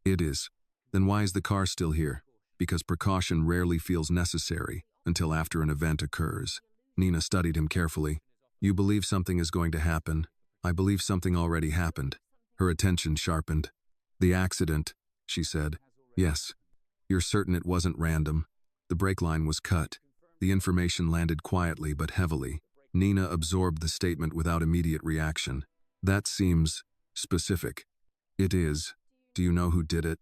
"It is." "Then why is the car still here?" "Because precaution rarely feels necessary until after an event occurs." Nina studied him carefully. "You believe something is going to happen. I believe something already happened." Her attention sharpened. "The accident," she said. "Yes." "You're certain it wasn't random?" The brake line was cut. The information landed quietly but heavily. Nina absorbed the statement without immediate reaction. "That seems specific." "It is. Do you know who did it?"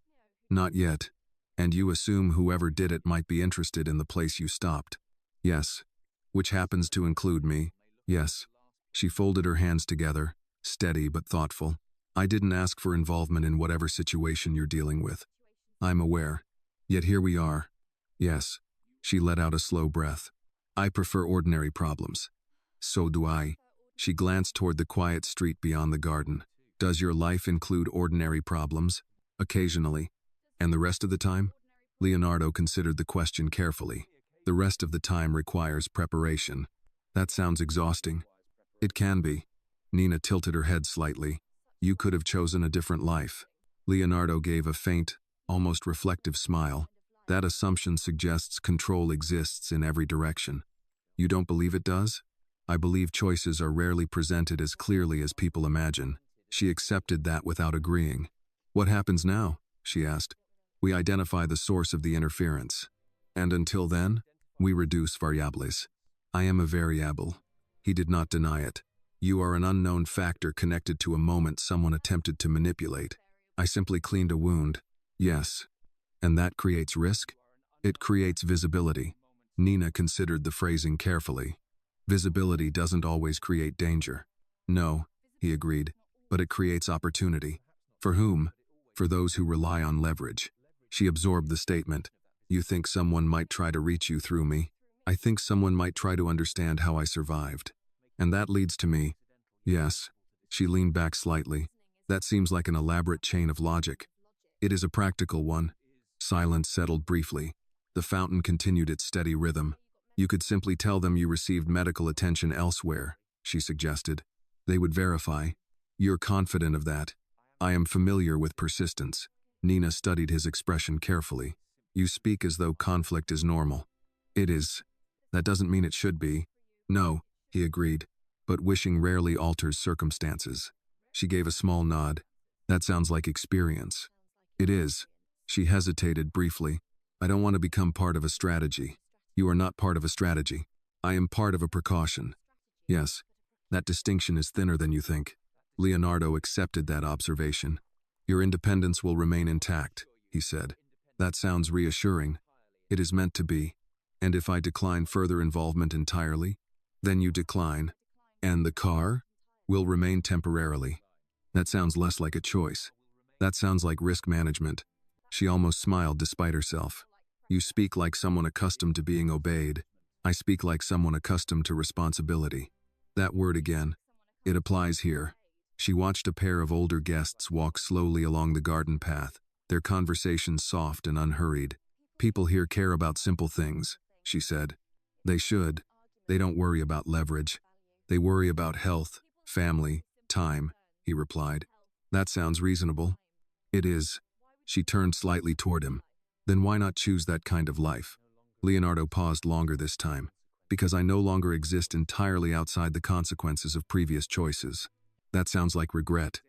"Not yet." "And you assume whoever did it might be interested in the place you stopped?" "Yes." "Which happens to include me?" "Yes." She folded her hands together, steady but thoughtful. "I didn't ask for involvement in whatever situation you're dealing with. I'm aware. Yet here we are." "Yes." She let out a slow breath. "I prefer ordinary problems." "So do I." She glanced toward the quiet street beyond the garden. "Does your life include ordinary problems?" "Occasionally." "And the rest of the time?" Leonardo considered the question carefully. "The rest of the time requires preparation." "That sounds exhausting." "It can be." Nina tilted her head slightly. "You could have chosen a different life." Leonardo gave a faint, almost reflective smile. "That assumption suggests control exists in every direction." "You don't believe it does?" "I believe choices are rarely presented as clearly as people imagine." She accepted that without agreeing. "What happens now?" she asked. "We identify the source of the interference. And until then, we reduce variables." "I am a variable." He did not deny it. "You are an unknown factor connected to a moment someone attempted to manipulate." "I simply cleaned a wound." "Yes." "And that creates risk?" "It creates visibility." Nina considered the phrasing carefully. "Visibility doesn't always create danger." "No," he agreed, "but it creates opportunity." "For whom?" "For those who rely on leverage." She absorbed the statement. "You think someone might try to reach you through me?" "I think someone might try to understand how I survived. And that leads to me." "Yes." She leaned back slightly. "That seems like an elaborate chain of logic." "It is a practical one." Silence settled briefly. The fountain continued its steady rhythm. "You could simply tell them you received medical attention elsewhere," she suggested. "They would verify." "You're confident of that?" "I am familiar with persistence." Nina studied his expression carefully. "You speak as though conflict is normal." "It is. That doesn't mean it should be." "No," he agreed, "but wishing rarely alters circumstances." She gave a small nod. "That sounds like experience." "It is." She hesitated briefly. "I don't want to become part of a strategy." "You are not part of a strategy." "I am part of a precaution." "Yes. That distinction is thinner than you think." Leonardo accepted that observation. "Your independence will remain intact," he said. "That sounds reassuring." "It is meant to be." "And if I decline further involvement entirely?" "Then you decline." "And the car?" "Will remain temporarily." "That sounds less like a choice." "That sounds like risk management." She almost smiled despite herself. "You speak like someone accustomed to being obeyed." "I speak like someone accustomed to responsibility." "That word again." "It applies here." She watched a pair of older guests walk slowly along the garden path, their conversation soft and unhurried. "People here care about simple things," she said. "They should. They don't worry about leverage. They worry about health, family, time," he replied. "That sounds reasonable." "It is." She turned slightly toward him. "Then why not choose that kind of life?" Leonardo paused longer this time. "Because I no longer exist entirely outside the consequences of previous choices." "That sounds like regret."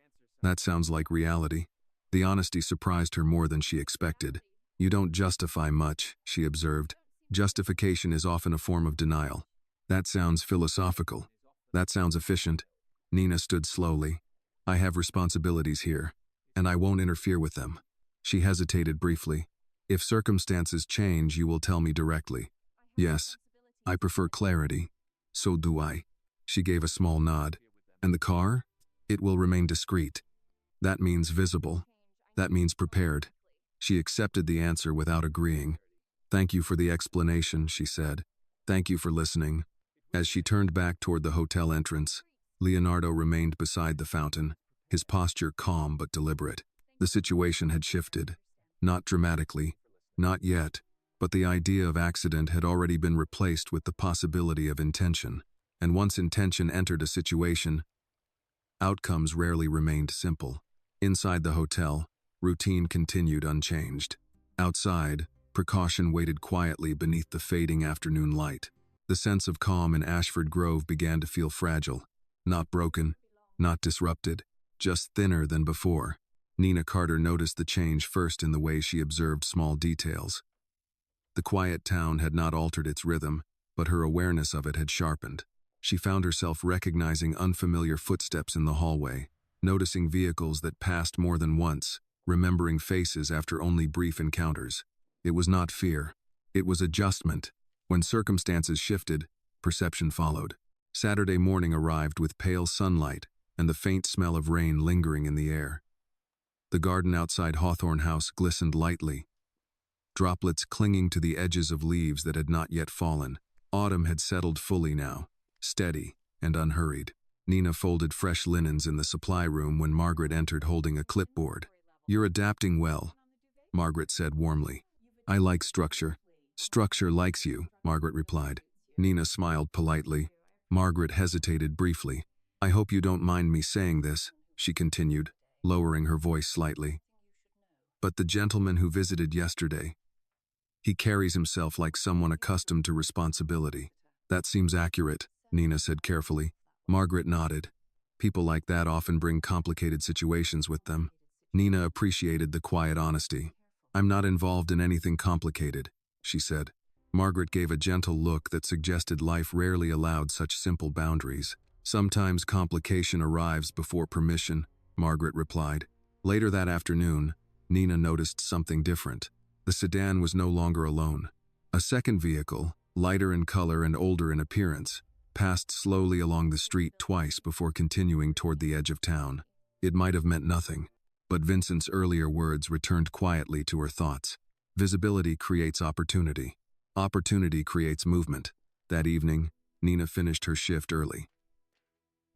"That sounds like reality." The honesty surprised her more than she expected. "You don't justify much," she observed. "Justification is often a form of denial." "That sounds philosophical." "That sounds efficient." Nina stood slowly. "I have responsibilities here." and I won't interfere with them. She hesitated briefly. If circumstances change, you will tell me directly. Yes, I prefer clarity. So do I. She gave a small nod. And the car? It will remain discreet. That means visible. That means prepared. She accepted the answer without agreeing. Thank you for the explanation, she said. Thank you for listening. As she turned back toward the hotel entrance, Leonardo remained beside the fountain, his posture calm but deliberate. The situation had shifted. Not dramatically, not yet, but the idea of accident had already been replaced with the possibility of intention. And once intention entered a situation, outcomes rarely remained simple. Inside the hotel, routine continued unchanged. Outside, precaution waited quietly beneath the fading afternoon light. The sense of calm in Ashford Grove began to feel fragile. Not broken, not disrupted, just thinner than before. Nina Carter noticed the change first in the way she observed small details. The quiet town had not altered its rhythm, but her awareness of it had sharpened. She found herself recognizing unfamiliar footsteps in the hallway, noticing vehicles that passed more than once, remembering faces after only brief encounters. It was not fear. It was adjustment. When circumstances shifted, perception followed. Saturday morning arrived with pale sunlight and the faint smell of rain lingering in the air. The garden outside Hawthorne House glistened lightly, droplets clinging to the edges of leaves that had not yet fallen. Autumn had settled fully now, steady and unhurried. Nina folded fresh linens in the supply room when Margaret entered holding a clipboard. "You're adapting well," Margaret said warmly. "I like structure." "Structure likes you," Margaret replied. Nina smiled politely. Margaret hesitated briefly. "I hope you don't mind me saying this," she continued, lowering her voice slightly. "But the gentleman who visited yesterday, he carries himself like someone accustomed to responsibility." "That seems accurate," Nina said carefully. Margaret nodded. People like that often bring complicated situations with them. Nina appreciated the quiet honesty. "I'm not involved in anything complicated," she said. Margaret gave a gentle look that suggested life rarely allowed such simple boundaries. "Sometimes complication arrives before permission," Margaret replied. Later that afternoon, Nina noticed something different. The sedan was no longer alone. A second vehicle, lighter in color and older in appearance, passed slowly along the street twice before continuing toward the edge of town. It might have meant nothing, but Vincent's earlier words returned quietly to her thoughts. Visibility creates opportunity. Opportunity creates movement. That evening, Nina finished her shift early.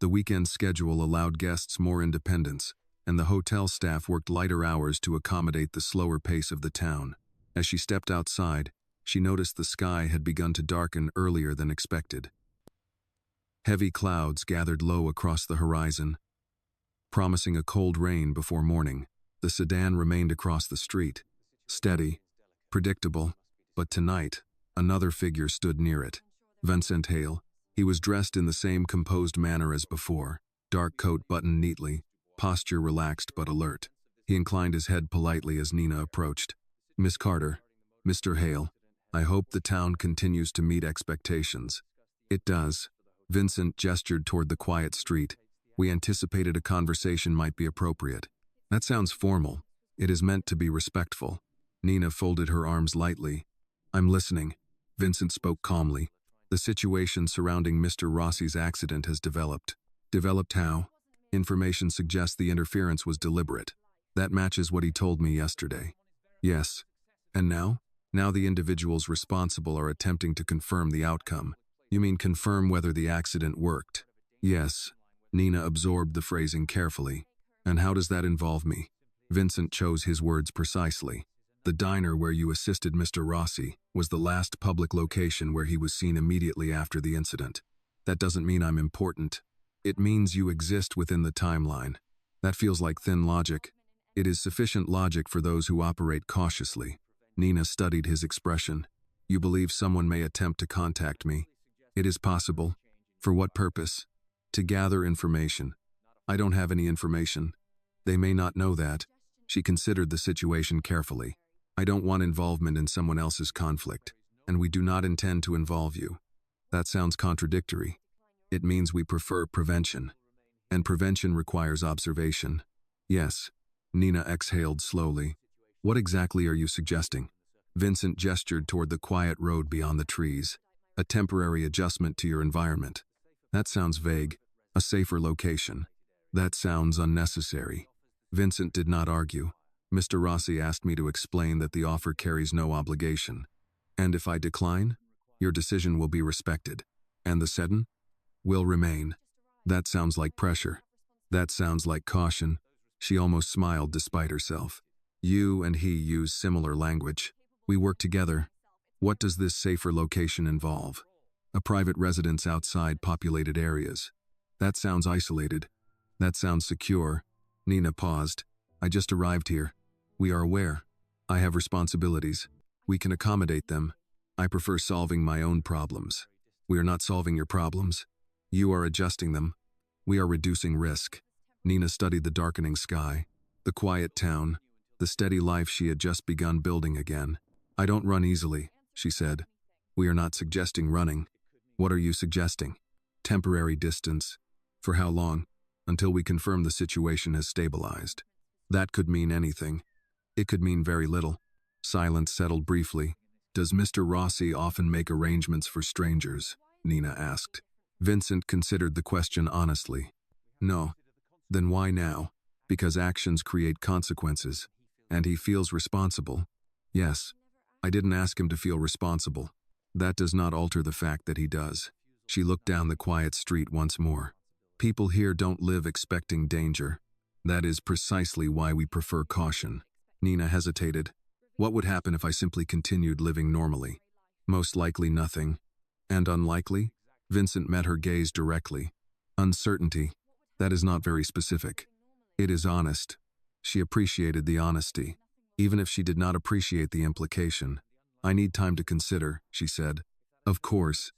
The weekend schedule allowed guests more independence, and the hotel staff worked lighter hours to accommodate the slower pace of the town. As she stepped outside, she noticed the sky had begun to darken earlier than expected. Heavy clouds gathered low across the horizon, promising a cold rain before morning. The sedan remained across the street, steady, predictable, but tonight, another figure stood near it. Vincent Hale. He was dressed in the same composed manner as before, dark coat buttoned neatly, posture relaxed but alert. He inclined his head politely as Nina approached. "Miss Carter, Mr. Hale, I hope the town continues to meet expectations." "It does." Vincent gestured toward the quiet street. "We anticipated a conversation might be appropriate." "That sounds formal." "It is meant to be respectful." Nina folded her arms lightly. "I'm listening." Vincent spoke calmly. "The situation surrounding Mr. Rossi's accident has developed." "Developed how?" "Information suggests the interference was deliberate. That matches what he told me yesterday." "Yes. And now?" "Now the individuals responsible are attempting to confirm the outcome." "You mean confirm whether the accident worked?" "Yes." Nina absorbed the phrasing carefully. "And how does that involve me?" Vincent chose his words precisely. "The diner where you assisted Mr. Rossi was the last public location where he was seen immediately after the incident. That doesn't mean I'm important. It means you exist within the timeline. That feels like thin logic. It is sufficient logic for those who operate cautiously." Nina studied his expression. "You believe someone may attempt to contact me?" "It is possible." "For what purpose?" "To gather information." "I don't have any information." "They may not know that." She considered the situation carefully. "I don't want involvement in someone else's conflict, and we do not intend to involve you." "That sounds contradictory." "It means we prefer prevention, and prevention requires observation." "Yes." Nina exhaled slowly. What exactly are you suggesting? Vincent gestured toward the quiet road beyond the trees. A temporary adjustment to your environment. That sounds vague. A safer location. That sounds unnecessary. Vincent did not argue. Mr. Rossi asked me to explain that the offer carries no obligation. And if I decline, your decision will be respected. And the sedin will remain. That sounds like pressure. That sounds like caution. She almost smiled despite herself. You and he use similar language. We work together. What does this safer location involve? A private residence outside populated areas. That sounds isolated. That sounds secure. Nina paused. I just arrived here. We are aware. I have responsibilities. We can accommodate them. I prefer solving my own problems. We are not solving your problems. You are adjusting them. We are reducing risk. Nina studied the darkening sky, the quiet town, the steady life she had just begun building again. I don't run easily, she said. We are not suggesting running. What are you suggesting? Temporary distance. For how long? Until we confirm the situation has stabilized. That could mean anything. It could mean very little. Silence settled briefly. Does Mr. Rossi often make arrangements for strangers? Nina asked. Vincent considered the question honestly. No. Then why now? Because actions create consequences. And he feels responsible. Yes. I didn't ask him to feel responsible. That does not alter the fact that he does. She looked down the quiet street once more. People here don't live expecting danger. That is precisely why we prefer caution. Nina hesitated. What would happen if I simply continued living normally? Most likely nothing. And unlikely? Vincent met her gaze directly. Uncertainty. That is not very specific. It is honest. She appreciated the honesty, even if she did not appreciate the implication. I need time to consider, she said. Of course.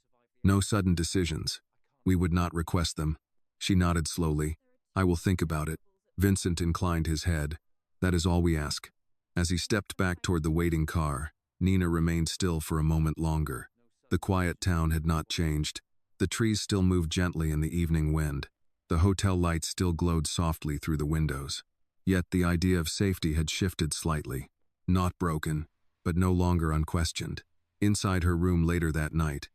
No sudden decisions. We would not request them. She nodded slowly. I will think about it. Vincent inclined his head. That is all we ask. As he stepped back toward the waiting car, Nina remained still for a moment longer. The quiet town had not changed. The trees still moved gently in the evening wind. The hotel lights still glowed softly through the windows. Yet the idea of safety had shifted slightly. Not broken, but no longer unquestioned. Inside her room later that night,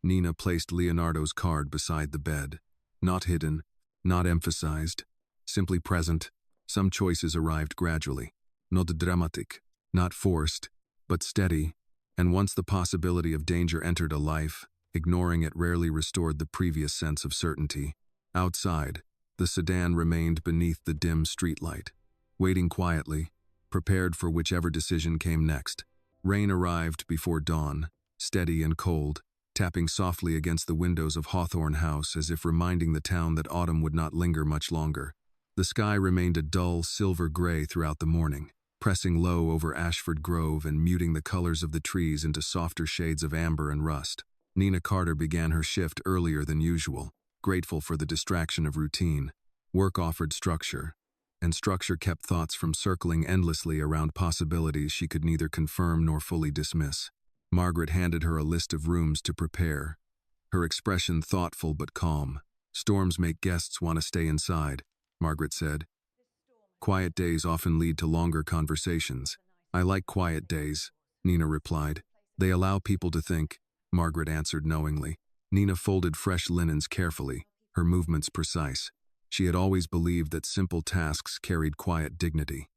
Nina placed Leonardo's card beside the bed. Not hidden, not emphasized, simply present. Some choices arrived gradually. Not dramatic, not forced, but steady. And once the possibility of danger entered a life, ignoring it rarely restored the previous sense of certainty. Outside, the sedan remained beneath the dim streetlight, waiting quietly, prepared for whichever decision came next. Rain arrived before dawn, steady and cold, tapping softly against the windows of Hawthorne House as if reminding the town that autumn would not linger much longer. The sky remained a dull silver gray throughout the morning, pressing low over Ashford Grove and muting the colors of the trees into softer shades of amber and rust. Nina Carter began her shift earlier than usual, grateful for the distraction of routine. Work offered structure, and structure kept thoughts from circling endlessly around possibilities she could neither confirm nor fully dismiss. Margaret handed her a list of rooms to prepare, her expression thoughtful but calm. Storms make guests want to stay inside, Margaret said. Quiet days often lead to longer conversations. I like quiet days, Nina replied. They allow people to think, Margaret answered knowingly. Nina folded fresh linens carefully, her movements precise. She had always believed that simple tasks carried quiet dignity.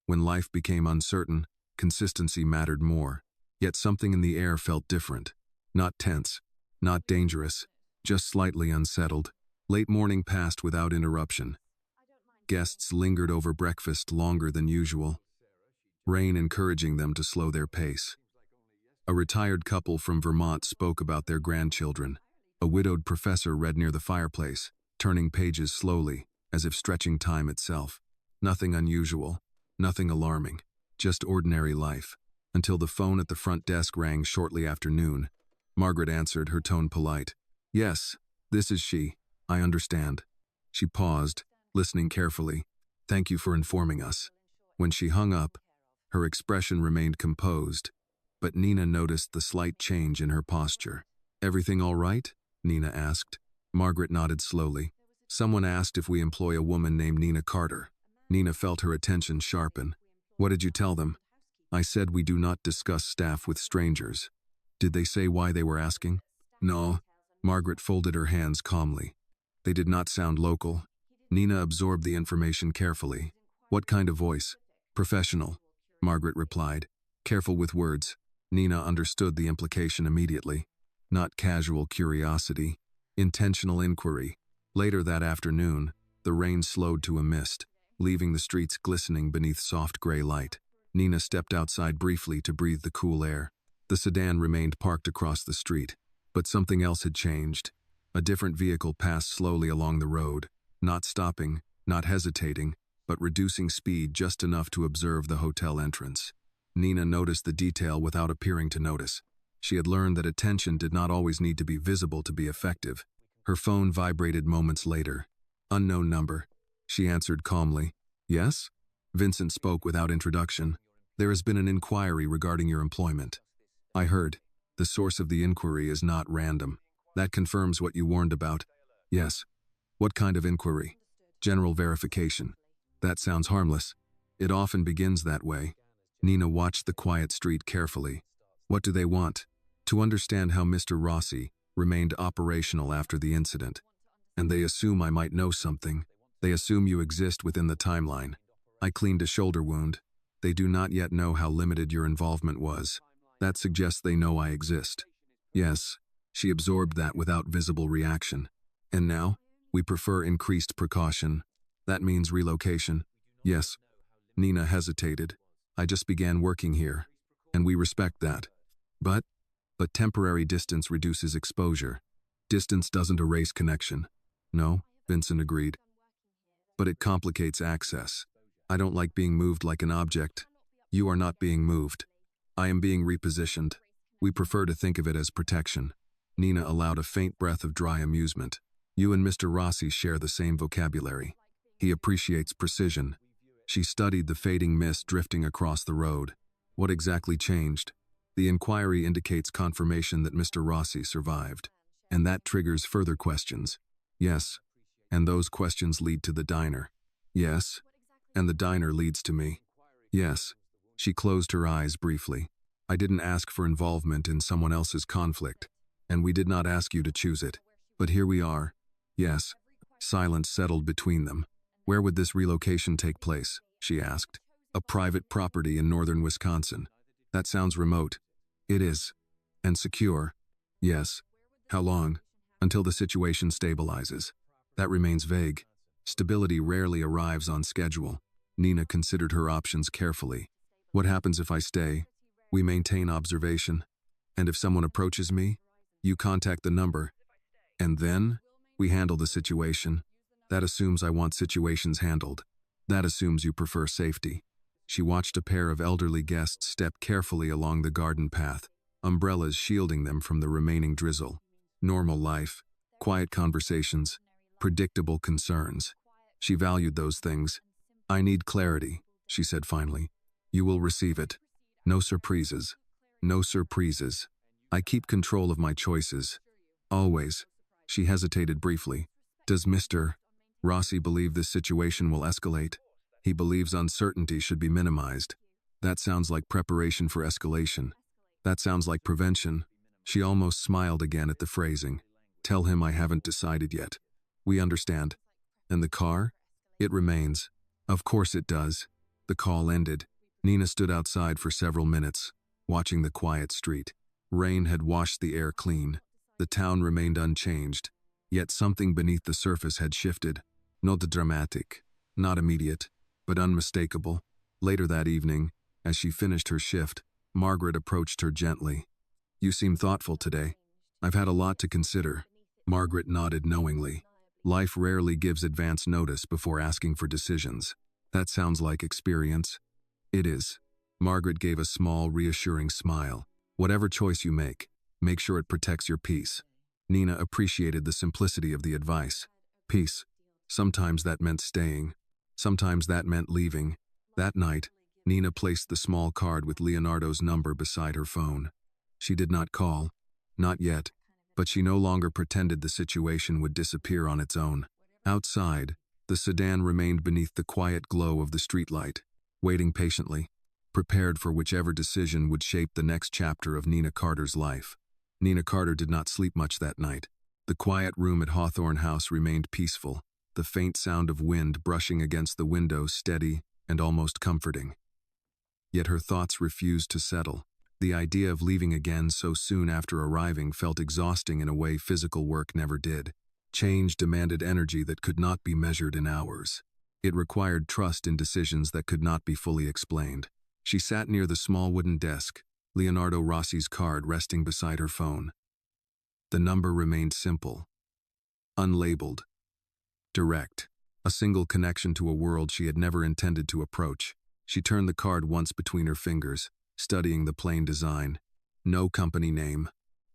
When life became uncertain, consistency mattered more. Yet something in the air felt different. Not tense, not dangerous, just slightly unsettled. Late morning passed without interruption. Guests lingered over breakfast longer than usual, rain encouraging them to slow their pace. A retired couple from Vermont spoke about their grandchildren. A widowed professor read near the fireplace, turning pages slowly, as if stretching time itself. Nothing unusual, nothing alarming, just ordinary life. Until the phone at the front desk rang shortly after noon. Margaret answered, her tone polite. Yes, this is she. I understand. She paused, listening carefully. Thank you for informing us. When she hung up, her expression remained composed, but Nina noticed the slight change in her posture. Everything all right? Nina asked. Margaret nodded slowly. Someone asked if we employ a woman named Nina Carter. Nina felt her attention sharpen. What did you tell them? I said we do not discuss staff with strangers. Did they say why they were asking? No. Margaret folded her hands calmly. They did not sound local. Nina absorbed the information carefully. What kind of voice? Professional, Margaret replied. Careful with words. Nina understood the implication immediately. Not casual curiosity. Intentional inquiry. Later that afternoon, the rain slowed to a mist, leaving the streets glistening beneath soft gray light. Nina stepped outside briefly to breathe the cool air. The sedan remained parked across the street, but something else had changed. A different vehicle passed slowly along the road, not stopping, not hesitating, but reducing speed just enough to observe the hotel entrance. Nina noticed the detail without appearing to notice. She had learned that attention did not always need to be visible to be effective. Her phone vibrated moments later. Unknown number. She answered calmly. Yes? Vincent spoke without introduction. There has been an inquiry regarding your employment. I heard. The source of the inquiry is not random. That confirms what you warned about. Yes. What kind of inquiry? General verification. That sounds harmless. It often begins that way. Nina watched the quiet street carefully. What do they want? To understand how Mr. Rossi remained operational after the incident. And they assume I might know something. They assume you exist within the timeline. I cleaned a shoulder wound. They do not yet know how limited your involvement was. That suggests they know I exist. Yes, she absorbed that without visible reaction. And now, we prefer increased precaution. That means relocation. Yes. Nina hesitated. I just began working here, and we respect that. But temporary distance reduces exposure. Distance doesn't erase connection. No, Vincent agreed. But it complicates access. I don't like being moved like an object. You are not being moved. I am being repositioned. We prefer to think of it as protection. Nina allowed a faint breath of dry amusement. You and Mr. Rossi share the same vocabulary. He appreciates precision. She studied the fading mist drifting across the road. What exactly changed? The inquiry indicates confirmation that Mr. Rossi survived. And that triggers further questions. Yes. And those questions lead to the diner. Yes. And the diner leads to me. Yes. She closed her eyes briefly. I didn't ask for involvement in someone else's conflict, and we did not ask you to choose it. But here we are. Yes. Silence settled between them. Where would this relocation take place? She asked. A private property in northern Wisconsin. That sounds remote. It is. And secure. Yes. How long? Until the situation stabilizes. That remains vague. Stability rarely arrives on schedule. Nina considered her options carefully. What happens if I stay? We maintain observation. And if someone approaches me, you contact the number. And then, we handle the situation. That assumes I want situations handled. That assumes you prefer safety. She watched a pair of elderly guests step carefully along the garden path, umbrellas shielding them from the remaining drizzle. Normal life, quiet conversations, predictable concerns. She valued those things. I need clarity, she said finally. You will receive it. No surprises. No surprises. I keep control of my choices. Always. She hesitated briefly. Does Mr. Rossi believe this situation will escalate? He believes uncertainty should be minimized. That sounds like preparation for escalation. That sounds like prevention. She almost smiled again at the phrasing. Tell him I haven't decided yet. We understand. And the car? It remains. Of course it does. The call ended. Nina stood outside for several minutes, watching the quiet street. Rain had washed the air clean. The town remained unchanged, yet something beneath the surface had shifted. Not dramatic, not immediate, but unmistakable. Later that evening, as she finished her shift, Margaret approached her gently. You seem thoughtful today. I've had a lot to consider. Margaret nodded knowingly. Life rarely gives advance notice before asking for decisions. That sounds like experience. It is. Margaret gave a small, reassuring smile. Whatever choice you make sure it protects your peace. Nina appreciated the simplicity of the advice. Peace. Sometimes that meant staying. Sometimes that meant leaving. That night, Nina placed the small card with Leonardo's number beside her phone. She did not call. Not yet. But she no longer pretended the situation would disappear on its own. Outside, The sedan remained beneath the quiet glow of the streetlight, waiting patiently, prepared for whichever decision would shape the next chapter of Nina Carter's life. Nina Carter did not sleep much that night. The quiet room at Hawthorne House remained peaceful, the faint sound of wind brushing against the window steady and almost comforting. Yet her thoughts refused to settle. The idea of leaving again so soon after arriving felt exhausting in a way physical work never did. Change demanded energy that could not be measured in hours. It required trust in decisions that could not be fully explained. She sat near the small wooden desk, Leonardo Rossi's card resting beside her phone. The number remained simple, unlabeled, direct, a single connection to a world she had never intended to approach. She turned the card once between her fingers, studying the plain design. No company name,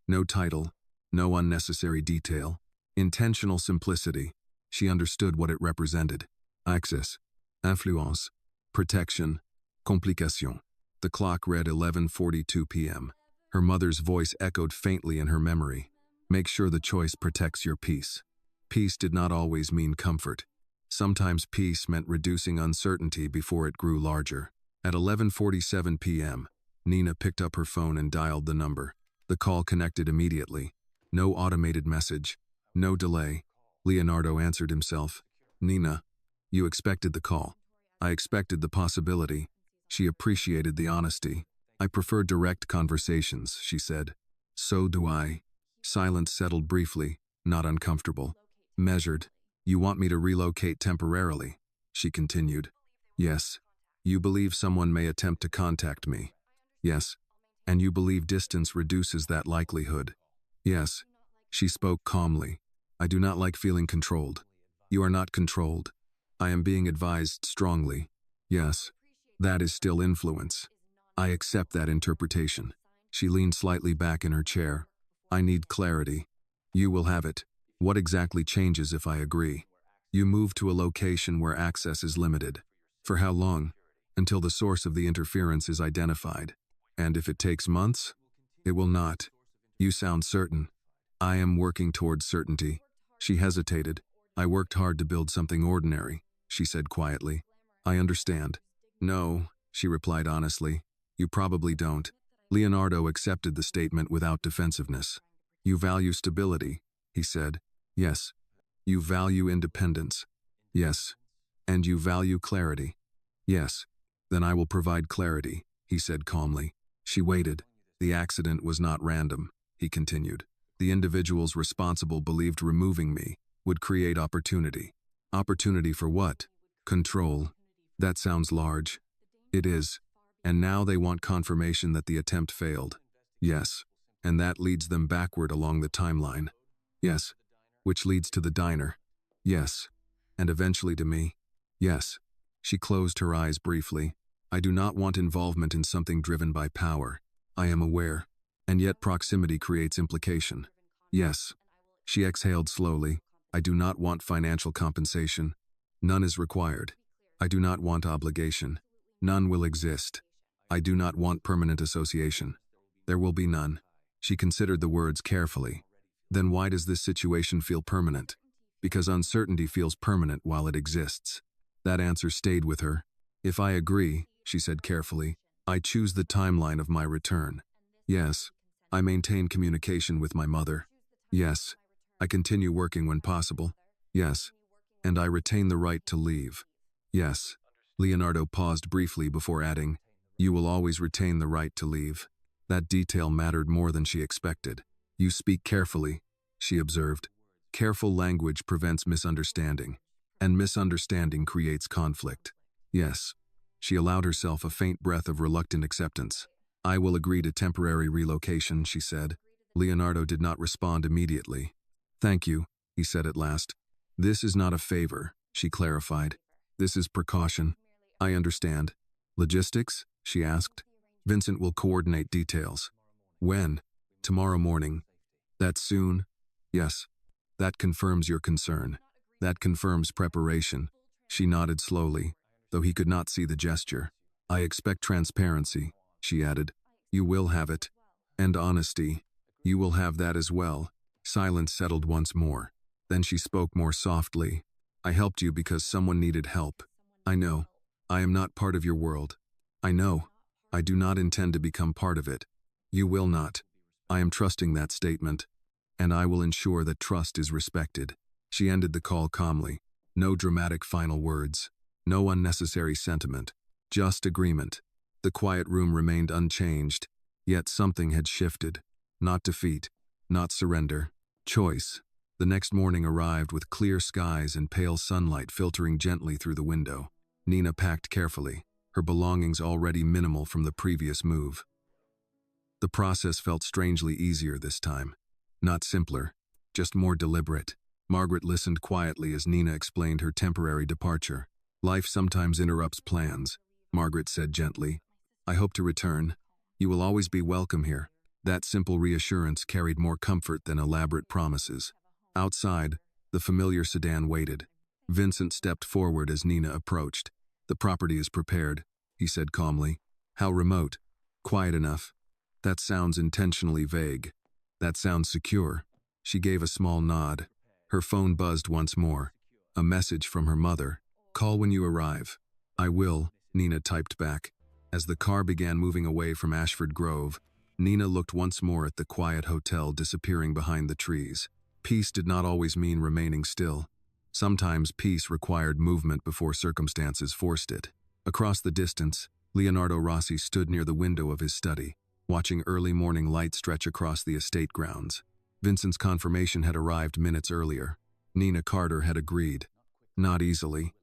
no title, no unnecessary detail. Intentional simplicity. She understood what it represented. Access, influence, protection, complication. The clock read 11:42 p.m. Her mother's voice echoed faintly in her memory. Make sure the choice protects your peace. Peace did not always mean comfort. Sometimes peace meant reducing uncertainty before it grew larger. At 11:47 p.m., Nina picked up her phone and dialed the number. The call connected immediately. No automated message. No delay. Leonardo answered himself. Nina, you expected the call. I expected the possibility. She appreciated the honesty. I prefer direct conversations, she said. So do I. Silence settled briefly, not uncomfortable. Measured. You want me to relocate temporarily? She continued. Yes. You believe someone may attempt to contact me? Yes. And you believe distance reduces that likelihood? Yes. She spoke calmly. I do not like feeling controlled. You are not controlled. I am being advised strongly. Yes. That is still influence. I accept that interpretation. She leaned slightly back in her chair. I need clarity. You will have it. What exactly changes if I agree? You move to a location where access is limited. For how long? Until the source of the interference is identified. And if it takes months? It will not. You sound certain. I am working towards certainty. She hesitated. I worked hard to build something ordinary, she said quietly. I understand. No, she replied honestly. You probably don't. Leonardo accepted the statement without defensiveness. You value stability, he said. Yes. You value independence. Yes. And you value clarity. Yes. Then I will provide clarity, he said calmly. She waited. The accident was not random, he continued. The individuals responsible believed removing me would create opportunity. Opportunity for what? Control. That sounds large. It is. And now they want confirmation that the attempt failed. Yes. And that leads them backward along the timeline. Yes. Which leads to the diner. Yes. And eventually to me. Yes. She closed her eyes briefly. I do not want involvement in something driven by power. I am aware. And yet proximity creates implication. Yes. She exhaled slowly. I do not want financial compensation. None is required. I do not want obligation. None will exist. I do not want permanent association. There will be none. She considered the words carefully. Then why does this situation feel permanent? Because uncertainty feels permanent while it exists. That answer stayed with her. If I agree, she said carefully, I choose the timeline of my return. Yes. I maintain communication with my mother. Yes. I continue working when possible. Yes. And I retain the right to leave. Yes. Leonardo paused briefly before adding, you will always retain the right to leave. That detail mattered more than she expected. You speak carefully, she observed. Careful language prevents misunderstanding, and misunderstanding creates conflict. Yes. She allowed herself a faint breath of reluctant acceptance. I will agree to temporary relocation, she said. Leonardo did not respond immediately. Thank you, he said at last. This is not a favor, she clarified. This is precaution. I understand. Logistics? She asked. Vincent will coordinate details. When? Tomorrow morning. That soon? Yes. That confirms your concern. That confirms preparation. She nodded slowly, though he could not see the gesture. I expect transparency, she added. You will have it. And honesty. You will have that as well. Silence settled once more. Then she spoke more softly. I helped you because someone needed help. I know. I am not part of your world. I know. I do not intend to become part of it. You will not. I am trusting that statement, and I will ensure that trust is respected." She ended the call calmly. No dramatic final words. No unnecessary sentiment. Just agreement. The quiet room remained unchanged, yet something had shifted. Not defeat. Not surrender. Choice. The next morning arrived with clear skies and pale sunlight filtering gently through the window. Nina packed carefully, her belongings already minimal from the previous move. The process felt strangely easier this time. Not simpler, just more deliberate. Margaret listened quietly as Nina explained her temporary departure. "Life sometimes interrupts plans," Margaret said gently. "I hope to return. You will always be welcome here." That simple reassurance carried more comfort than elaborate promises. Outside, the familiar sedan waited. Vincent stepped forward as Nina approached. "The property is prepared," he said calmly. "How remote?" "Quiet enough." "That sounds intentionally vague." "That sounds secure." She gave a small nod. Her phone buzzed once more. A message from her mother. "Call when you arrive." "I will," Nina typed back. As the car began moving away from Ashford Grove, Nina looked once more at the quiet hotel disappearing behind the trees. Peace did not always mean remaining still. Sometimes peace required movement before circumstances forced it. Across the distance, Leonardo Rossi stood near the window of his study, watching early morning light stretch across the estate grounds. Vincent's confirmation had arrived minutes earlier. Nina Carter had agreed. Not easily,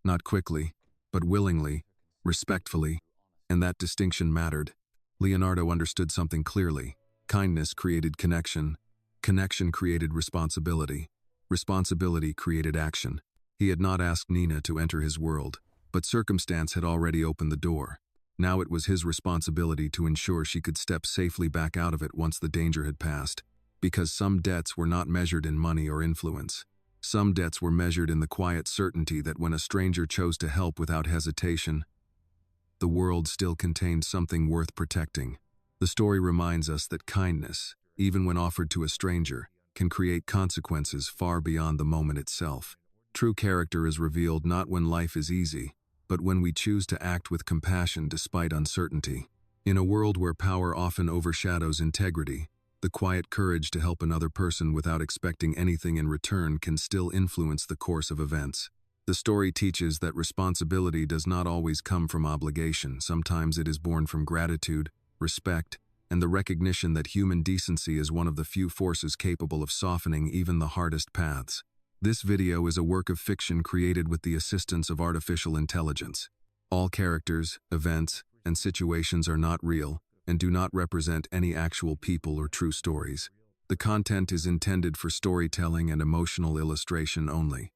not quickly, but willingly, respectfully, and that distinction mattered. Leonardo understood something clearly. Kindness created connection. Connection created responsibility. Responsibility created action. He had not asked Nina to enter his world, but circumstance had already opened the door. Now it was his responsibility to ensure she could step safely back out of it once the danger had passed. Because some debts were not measured in money or influence. Some debts were measured in the quiet certainty that when a stranger chose to help without hesitation, the world still contained something worth protecting. The story reminds us that kindness, even when offered to a stranger, can create consequences far beyond the moment itself. True character is revealed not when life is easy, but when we choose to act with compassion despite uncertainty. In a world where power often overshadows integrity, the quiet courage to help another person without expecting anything in return can still influence the course of events. The story teaches that responsibility does not always come from obligation. Sometimes it is born from gratitude, respect, and the recognition that human decency is one of the few forces capable of softening even the hardest paths. This video is a work of fiction created with the assistance of artificial intelligence. All characters, events, and situations are not real and do not represent any actual people or true stories. The content is intended for storytelling and emotional illustration only.